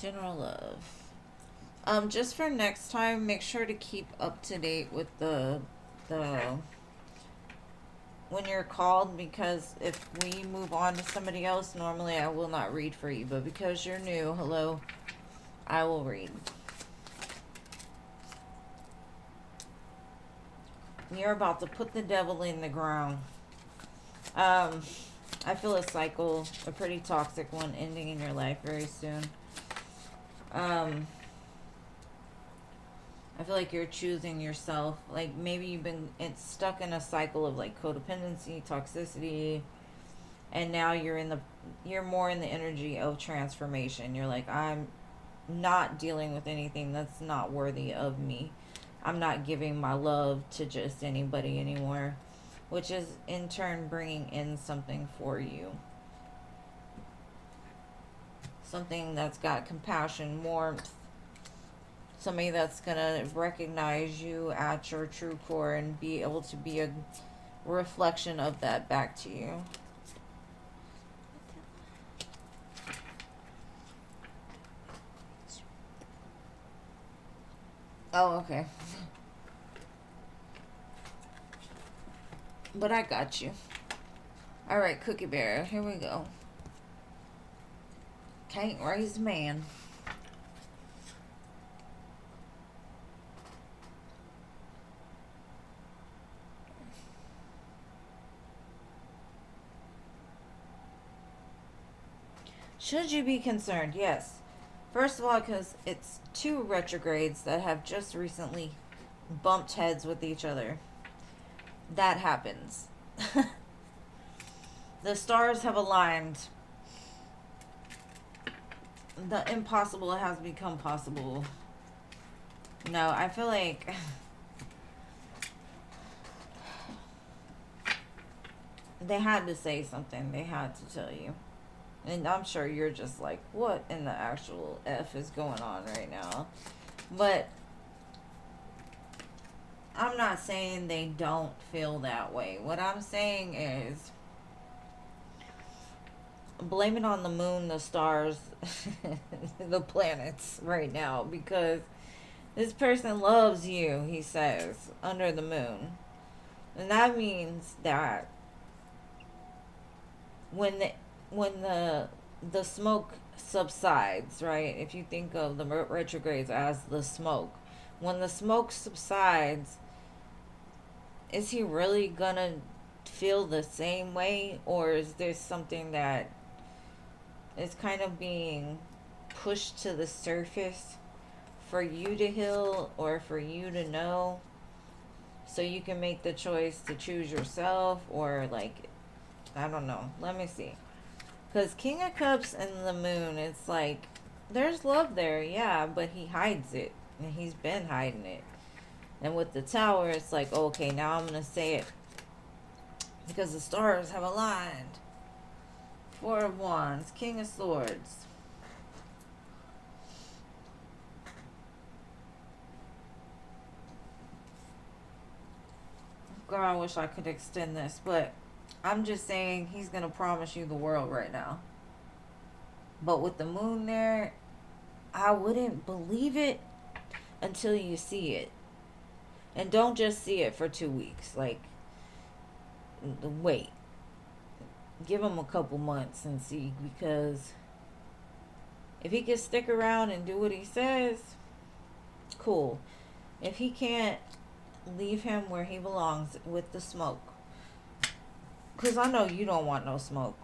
General love. Just for next time, make sure to keep up to date with the when you're called, because if we move on to somebody else, normally I will not read for you, but because you're new, hello, I will read. You're about to put the devil in the ground. I feel a cycle, a pretty toxic one, ending in your life very soon. I feel like you're choosing yourself. Like, maybe you've been stuck in a cycle of, like, codependency, toxicity, and now you're more in the energy of transformation. You're like, I'm not dealing with anything that's not worthy of me. I'm not giving my love to just anybody anymore, which is in turn bringing in something for you. Something that's got compassion, warmth, somebody that's going to recognize you at your true core and be able to be a reflection of that back to you. Oh, okay. But I got you. Alright, Cookie Bear, here we go. Can't raise a man. Should you be concerned? Yes. First of all, because it's 2 retrogrades that have just recently bumped heads with each other. That happens. The stars have aligned. The impossible has become possible. No, I feel like they had to say something. They had to tell you. And I'm sure you're just like, what in the actual F is going on right now? But I'm not saying they don't feel that way. What I'm saying is, blame it on the moon, the stars, the planets right now, because this person loves you, he says, under the moon. And that means that when the smoke subsides, right? If you think of the retrogrades as the smoke, when the smoke subsides, is he really gonna feel the same way, or is there something that is kind of being pushed to the surface for you to heal or for you to know, so you can make the choice to choose yourself? Or like, I don't know, let me see, because King of Cups and the moon, it's like there's love there, yeah, but he hides it, and he's been hiding it. And with the Tower, it's like, okay, now I'm gonna say it because the stars have aligned. Four of Wands, King of Swords. Girl, I wish I could extend this, but I'm just saying he's gonna promise you the world right now. But with the moon there, I wouldn't believe it until you see it. And don't just see it for 2 weeks. Like, wait. Give him a couple months and see, because if he can stick around and do what he says, cool. If he can't, leave him where he belongs with the smoke. Because I know you don't want no smoke.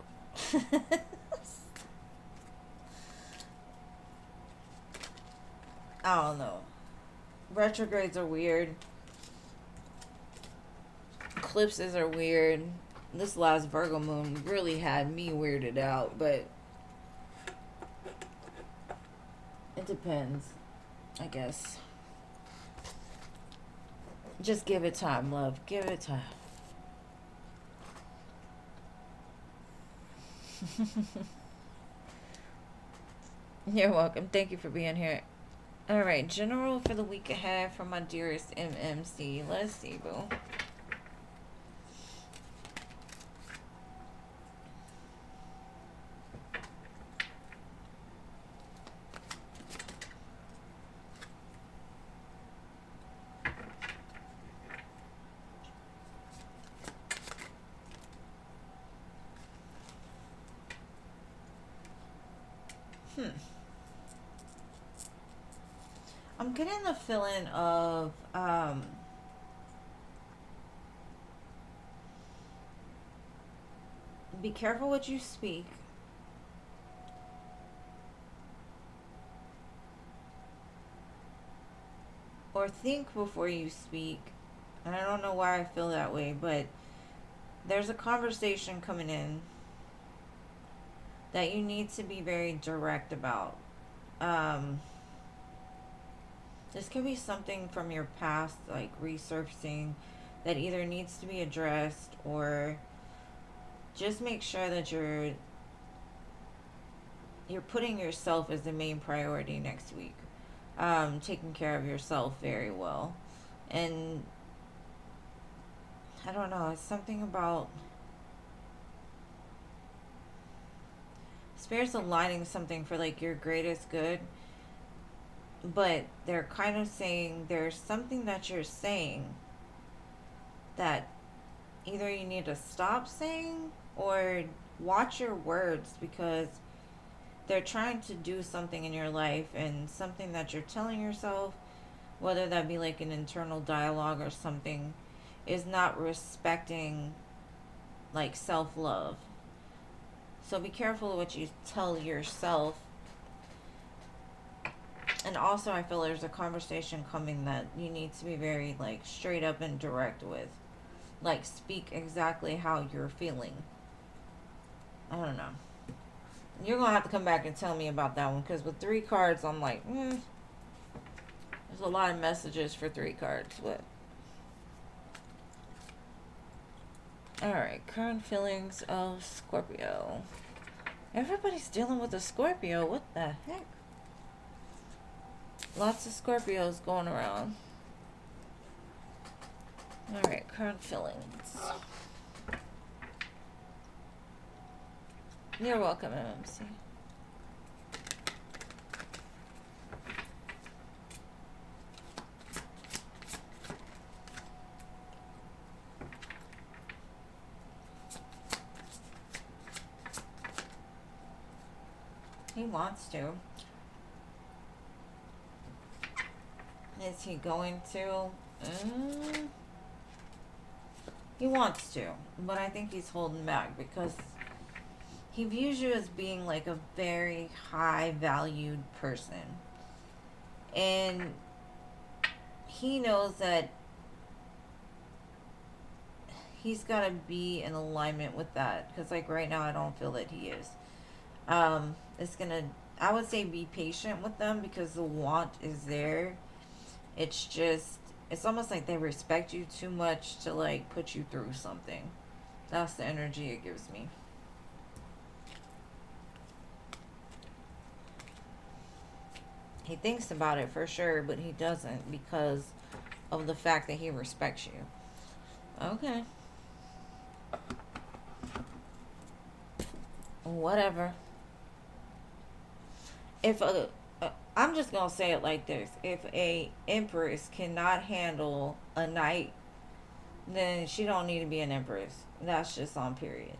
I don't know. Retrogrades are weird. Eclipses are weird. This last Virgo moon really had me weirded out, but it depends, I guess. Just give it time, love. Give it time. You're welcome. Thank you for being here. All right, general for the week ahead for my dearest MMC. Let's see, boo. I'm getting the feeling of be careful what you speak. Or think before you speak. And I don't know why I feel that way, but there's a conversation coming in that you need to be very direct about. This could be something from your past, like resurfacing, that either needs to be addressed, or just make sure that you're putting yourself as the main priority next week. Taking care of yourself very well. And I don't know, it's something about Spirit's aligning something for like your greatest good, but they're kind of saying there's something that you're saying that either you need to stop saying or watch your words, because they're trying to do something in your life, and something that you're telling yourself, whether that be like an internal dialogue or something, is not respecting like self-love. So be careful what you tell yourself. And also, I feel there's a conversation coming that you need to be very like straight up and direct with. Like, speak exactly how you're feeling. I don't know. You're going to have to come back and tell me about that one, because with 3 cards, I'm like, there's a lot of messages for 3 cards. What? Alright, current feelings of Scorpio. Everybody's dealing with a Scorpio. What the heck? Lots of Scorpios going around. Alright, current feelings. You're welcome, MMC. He wants to. Is he going to? He wants to, but I think he's holding back because he views you as being like a very high valued person. And he knows that he's got to be in alignment with that. Because like right now I don't feel that he is. It's gonna, I would say be patient with them because the want is there. It's just, it's almost like they respect you too much to like put you through something. That's the energy it gives me. He thinks about it for sure, but he doesn't because of the fact that he respects you. Okay. Whatever. If I'm just gonna say it like this: if a empress cannot handle a knight, then she don't need to be an empress. That's just on period.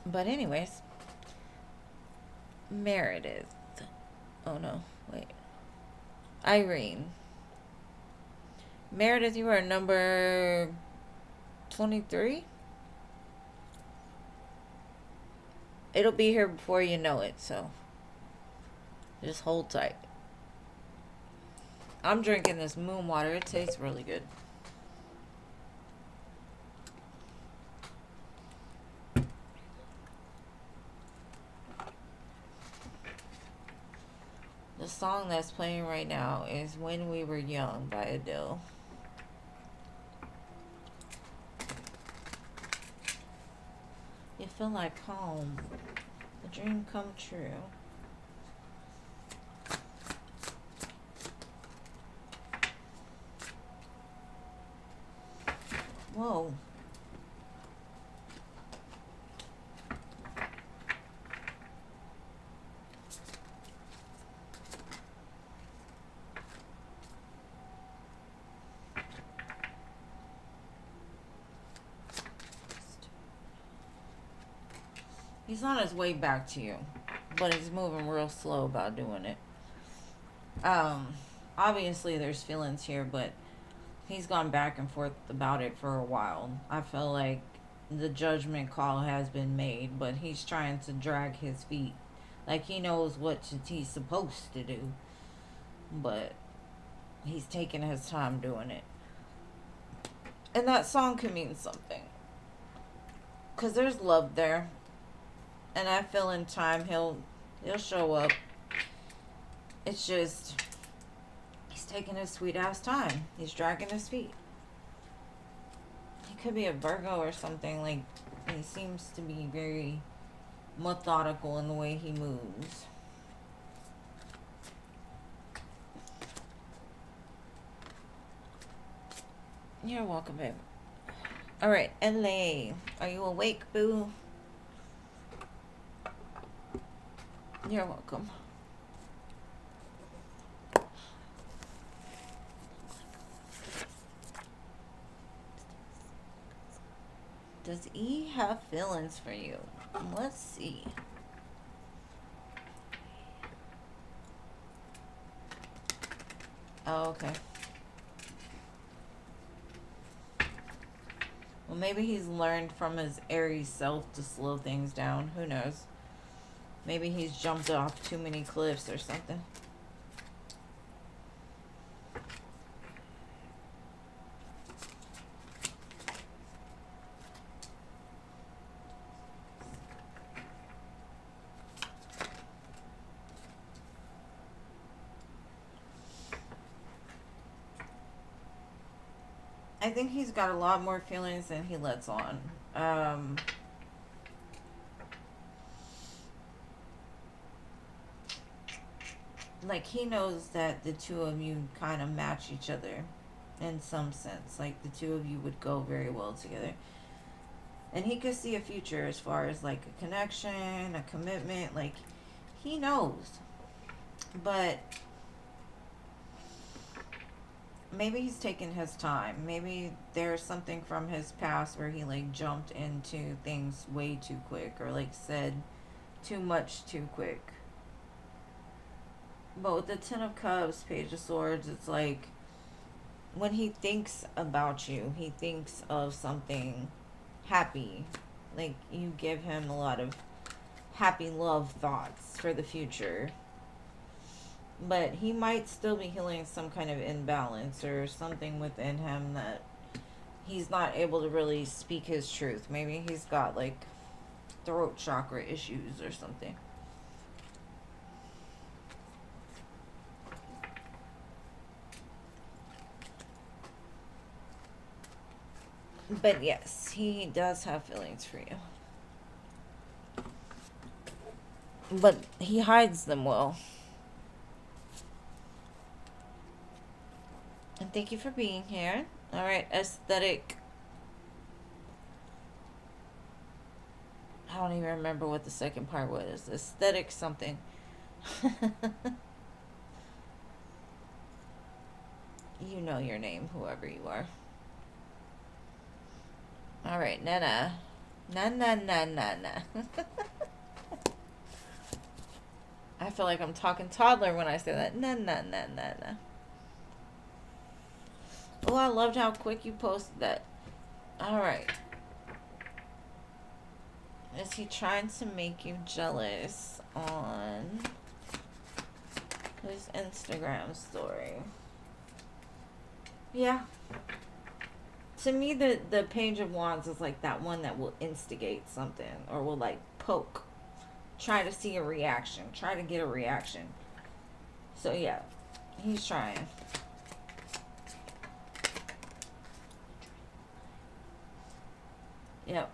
But anyways, Meredith. Oh no, wait. Irene. Meredith, you are number 23. It'll be here before you know it, so just hold tight. I'm drinking this moon water. It tastes really good. The song that's playing right now is When We Were Young by Adele. You feel like home. A dream come true. Whoa. He's on his way back to you, but he's moving real slow about doing it. Obviously there's feelings here, but he's gone back and forth about it for a while. I feel like the judgment call has been made, but he's trying to drag his feet. Like he knows what he's supposed to do, but he's taking his time doing it. And that song can mean something. Because there's love there. And I feel in time he'll show up. It's just he's taking his sweet ass time. He's dragging his feet. He could be a Virgo or something. Like he seems to be very methodical in the way he moves. You're welcome, babe. Alright, LA. Are you awake, boo? You're welcome. Does E have feelings for you? Let's see. Oh, okay. Well, maybe he's learned from his Aries self to slow things down. Who knows? Maybe he's jumped off too many cliffs or something. I think he's got a lot more feelings than he lets on. like, he knows that the two of you kind of match each other in some sense. Like, the two of you would go very well together. And he could see a future as far as like a connection, a commitment. Like, he knows. But maybe he's taking his time. Maybe there's something from his past where he like jumped into things way too quick, or like said too much too quick. But with the Ten of Cups, Page of Swords, it's like when he thinks about you, he thinks of something happy. Like, you give him a lot of happy love thoughts for the future. But he might still be healing some kind of imbalance or something within him that he's not able to really speak his truth. Maybe he's got like throat chakra issues or something. But yes, he does have feelings for you. But he hides them well. And thank you for being here. Alright, aesthetic. I don't even remember what the second part was. Aesthetic something. You know your name, whoever you are. Alright, Nana. Na. I feel like I'm talking toddler when I say that. Na. Oh, I loved how quick you posted that. Alright. Is he trying to make you jealous on his Instagram story? Yeah. To me, the Page of Wands is like that one that will instigate something, or will like poke. Try to see a reaction. Try to get a reaction. So yeah, he's trying. Yep.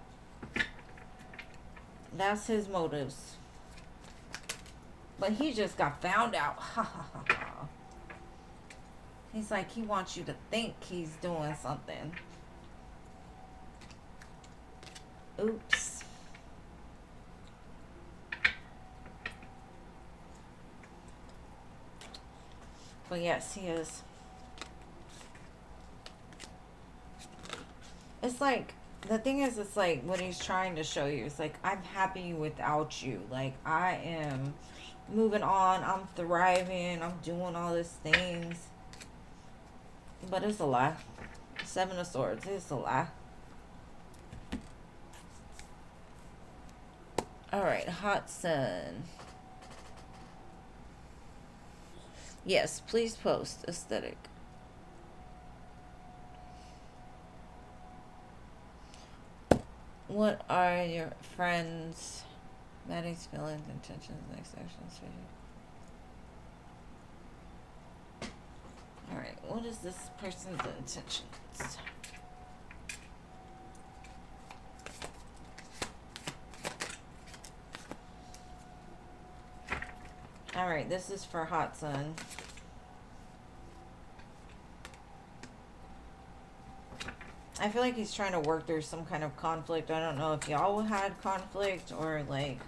That's his motives. But he just got found out. Ha ha ha ha. He's like, he wants you to think he's doing something. Oops. But yes, he is. It's like, the thing is, it's like what he's trying to show you. It's like, I'm happy without you. Like, I am moving on. I'm thriving. I'm doing all these things. But it's a lie. Seven of Swords. It's a lie. Alright, Hot Sun. Yes, please post aesthetic. What are your friends' Maddie's feelings, intentions, next actions for you? Alright, what is this person's intentions? Alright, this is for Hot Sun. I feel like he's trying to work through some kind of conflict. I don't know if y'all had conflict, or like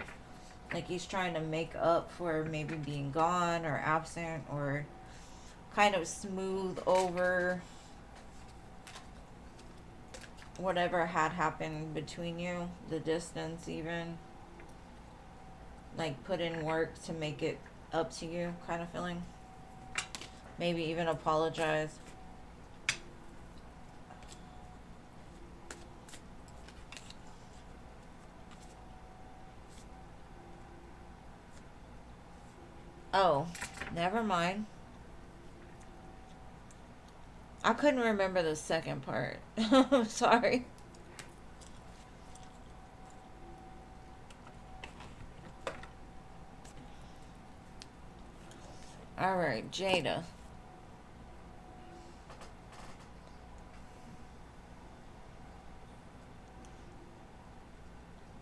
he's trying to make up for maybe being gone or absent, or kind of smooth over whatever had happened between you, the distance even. Like, put in work to make it up to you kind of feeling. Maybe even apologize. Oh, never mind. I couldn't remember the second part. I'm sorry. Alright, Jada.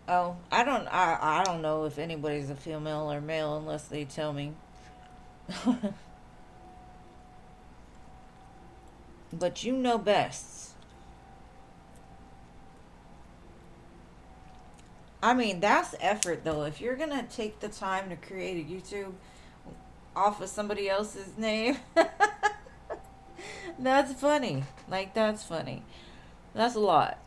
Oh, I don't know if anybody's a female or male unless they tell me. But you know best. I mean, that's effort though. If you're gonna take the time to create a YouTube off of somebody else's name, that's funny. Like, that's funny. That's a lot.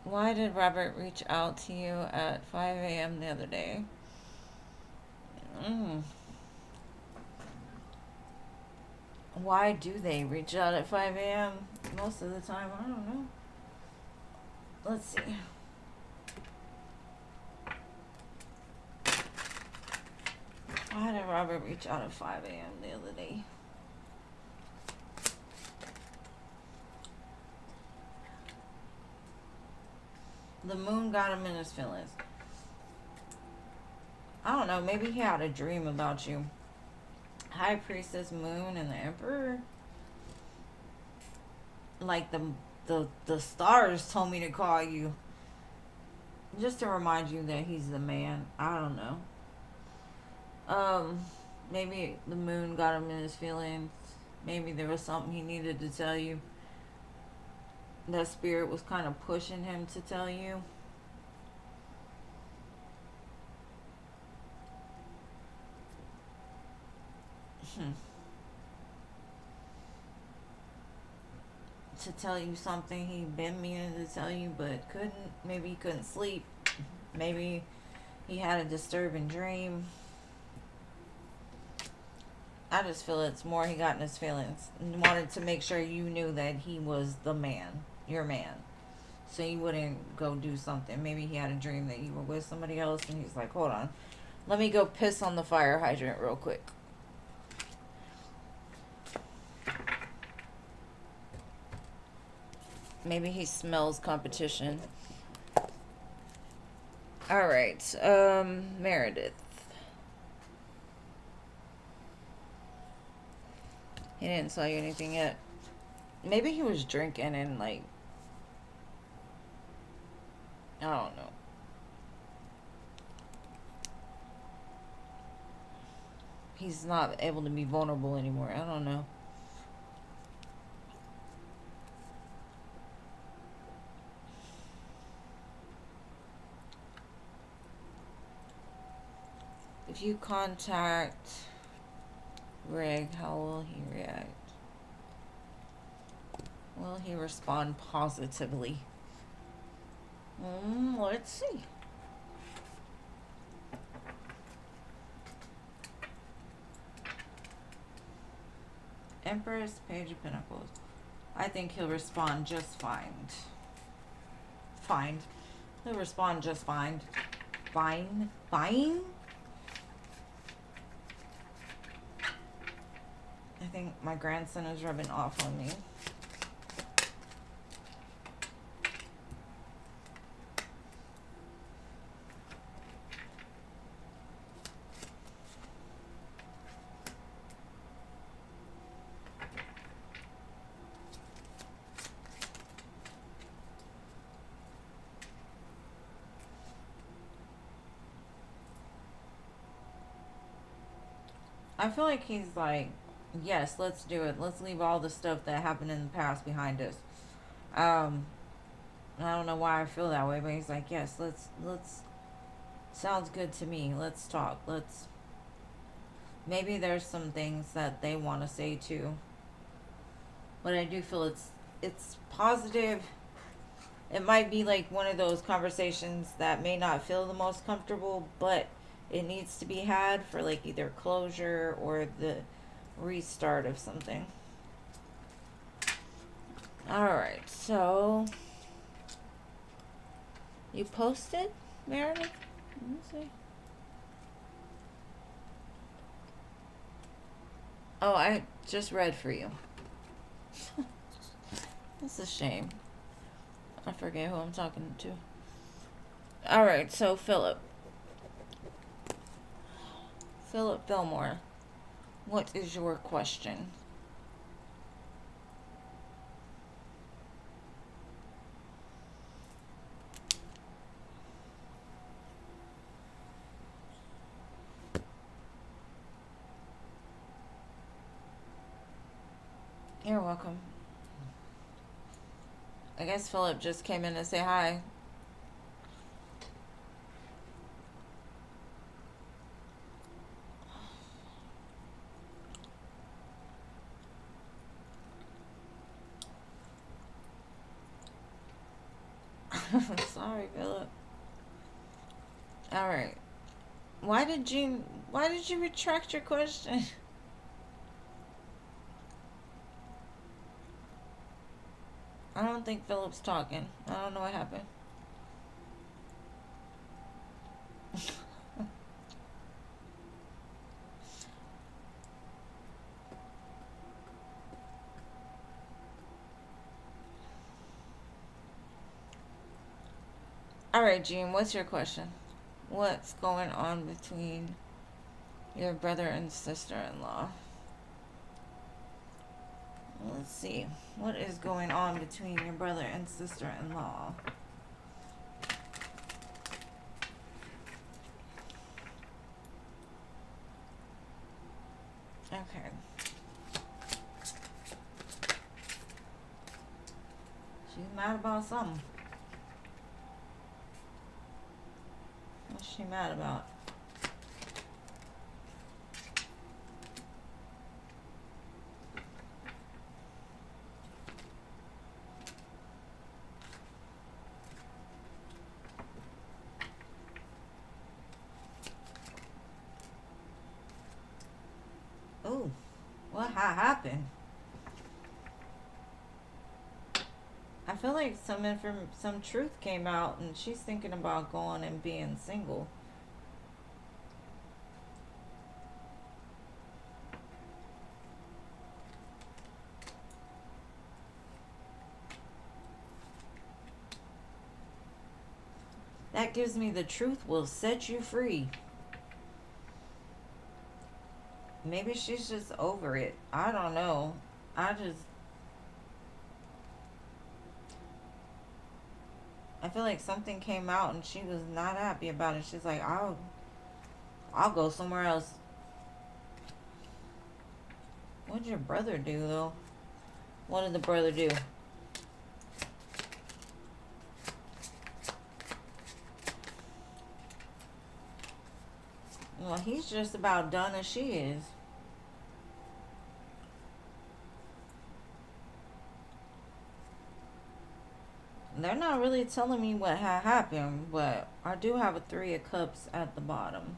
Why did Robert reach out to you at 5 a.m. the other day? Mm. Why do they reach out at 5 a.m. most of the time? I don't know. Let's see. Why did Robert reach out at 5 a.m. the other day? The moon got him in his feelings. I don't know. Maybe he had a dream about you. High Priestess, Moon, and the Emperor. Like the stars told me to call you. Just to remind you that he's the man. I don't know. Maybe the moon got him in his feelings. Maybe there was something he needed to tell you. That spirit was kind of pushing him to tell you. To tell you something he'd been meaning to tell you but couldn't. Maybe he couldn't sleep. Maybe he had a disturbing dream. I just feel it's more he got in his feelings and wanted to make sure you knew that he was the man, your man. So you wouldn't go do something. Maybe he had a dream that you were with somebody else and he's like, hold on, let me go piss on the fire hydrant real quick. Maybe he smells competition. Alright, Meredith. He didn't tell you anything yet. Maybe he was drinking and like, I don't know. He's not able to be vulnerable anymore. I don't know. If you contact Greg, how will he react? Will he respond positively? Let's see. Empress, Page of Pentacles. I think he'll respond just fine. Fine. He'll respond just fine. Fine? Fine? I think my grandson is rubbing off on me. I feel like he's like, yes, let's do it. Let's leave all the stuff that happened in the past behind us. I don't know why I feel that way, but he's like, yes, let's sounds good to me. Let's talk. Maybe there's some things that they want to say too. But I do feel it's positive. It might be like one of those conversations that may not feel the most comfortable, but it needs to be had for like either closure or the restart of something. Alright, so you posted, Meredith? Let me see. Oh, I just read for you. That's a shame. I forget who I'm talking to. Alright, so Philip Fillmore, what is your question? I guess Philip just came in to say hi. Sorry, Philip. All right. Why did you retract your question? I don't think Philip's talking. I don't know what happened. All right, Jean, what's your question? What's going on between your brother and sister-in-law? Let's see. What is going on between your brother and sister-in-law? Okay. She's mad about something. What's she mad about? Oh, what happened? I feel like some truth came out, and she's thinking about going and being single. That gives me the truth will set you free. Maybe she's just over it. I don't know. I feel like something came out and she was not happy about it. She's like, I'll go somewhere else. What did your brother do though? What did the brother do? Well, he's just about done as she is. They're not really telling me what happened, but I do have a 3 of Cups at the bottom.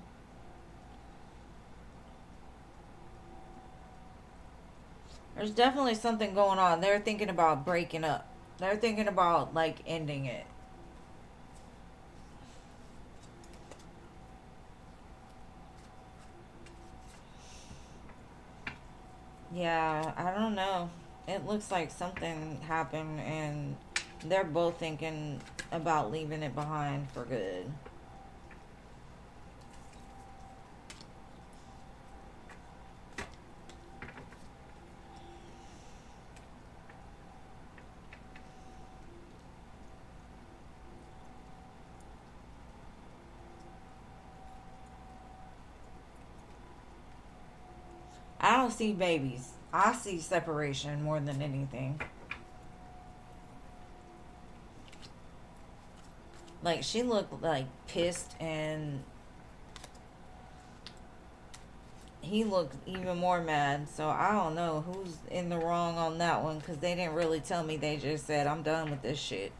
There's definitely something going on. They're thinking about breaking up. They're thinking about, like, ending it. Yeah, I don't know. It looks like something happened and they're both thinking about leaving it behind for good. I don't see babies. I see separation more than anything. Like, she looked like pissed, and he looked even more mad. So I don't know who's in the wrong on that one, because they didn't really tell me. They just said, I'm done with this shit.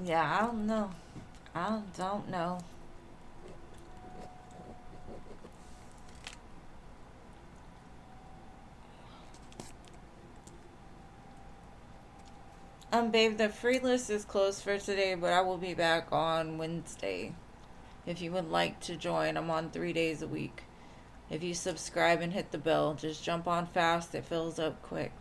Yeah, I don't know. I don't know. Babe, the free list is closed for today, but I will be back on Wednesday. If you would like to join, I'm on 3 days a week. If you subscribe and hit the bell, just jump on fast. It fills up quick.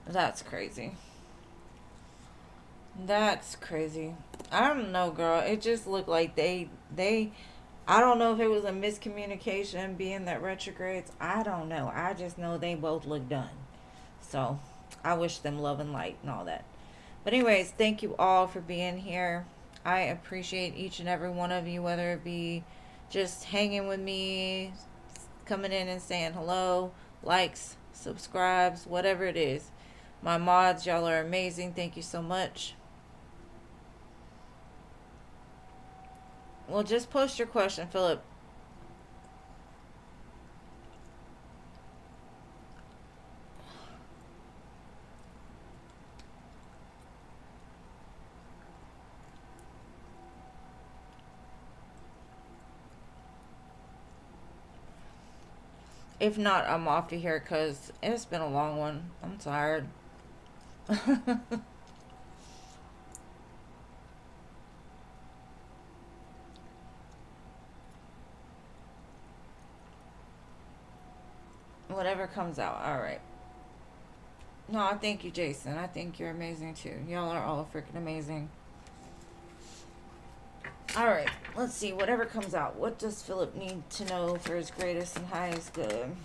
That's crazy. That's crazy. I don't know, girl. It just looked like they I don't know if it was a miscommunication being that retrogrades. I don't know. I just know they both look done. So, I wish them love and light and all that. But anyways, thank you all for being here. I appreciate each and every one of you, whether it be just hanging with me, coming in and saying hello, likes, subscribes, whatever it is. My mods, y'all are amazing. Thank you so much. Well, just post your question, Philip. If not, I'm off to here because it's been a long one. I'm tired. Whatever comes out. All right. No, I thank you, Jason. I think you're amazing too. Y'all are all freaking amazing. All right. Let's see. Whatever comes out. What does Philip need to know for his greatest and highest good?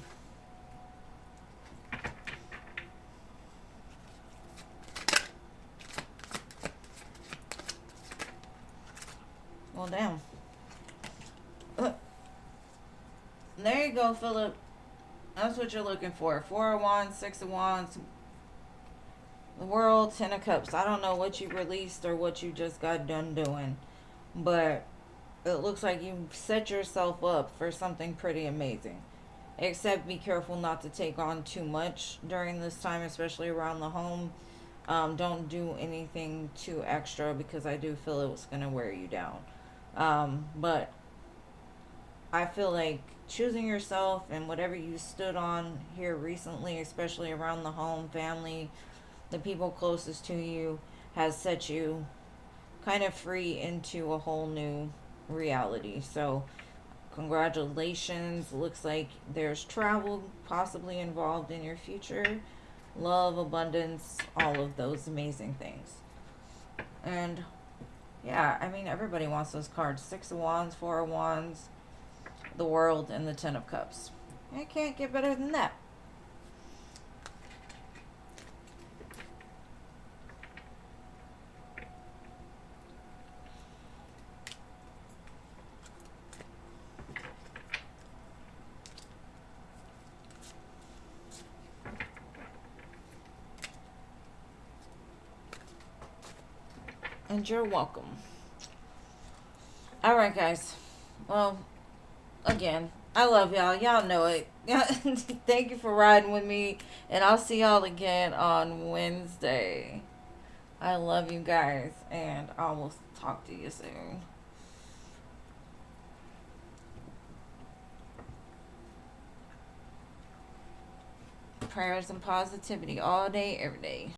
Well, damn. There you go, Philip. That's what you're looking for. 4 of Wands, 6 of Wands, the World, 10 of Cups. I don't know what you released or what you just got done doing, but it looks like you set yourself up for something pretty amazing. Except be careful not to take on too much during this time, especially around the home. Don't do anything too extra because I do feel it's going to wear you down. But I feel like choosing yourself and whatever you stood on here recently, especially around the home, family, the people closest to you, has set you kind of free into a whole new reality. So congratulations. Looks like there's travel possibly involved in your future, love, abundance, all of those amazing things. And yeah, I mean, everybody wants those cards. 6 of Wands, 4 of Wands, the World, and the 10 of Cups. I can't get better than that. And you're welcome. All right, guys. Well, again, I love y'all. Y'all know it. Thank you for riding with me. And I'll see y'all again on Wednesday. I love you guys. And I will talk to you soon. Prayers and positivity all day, every day.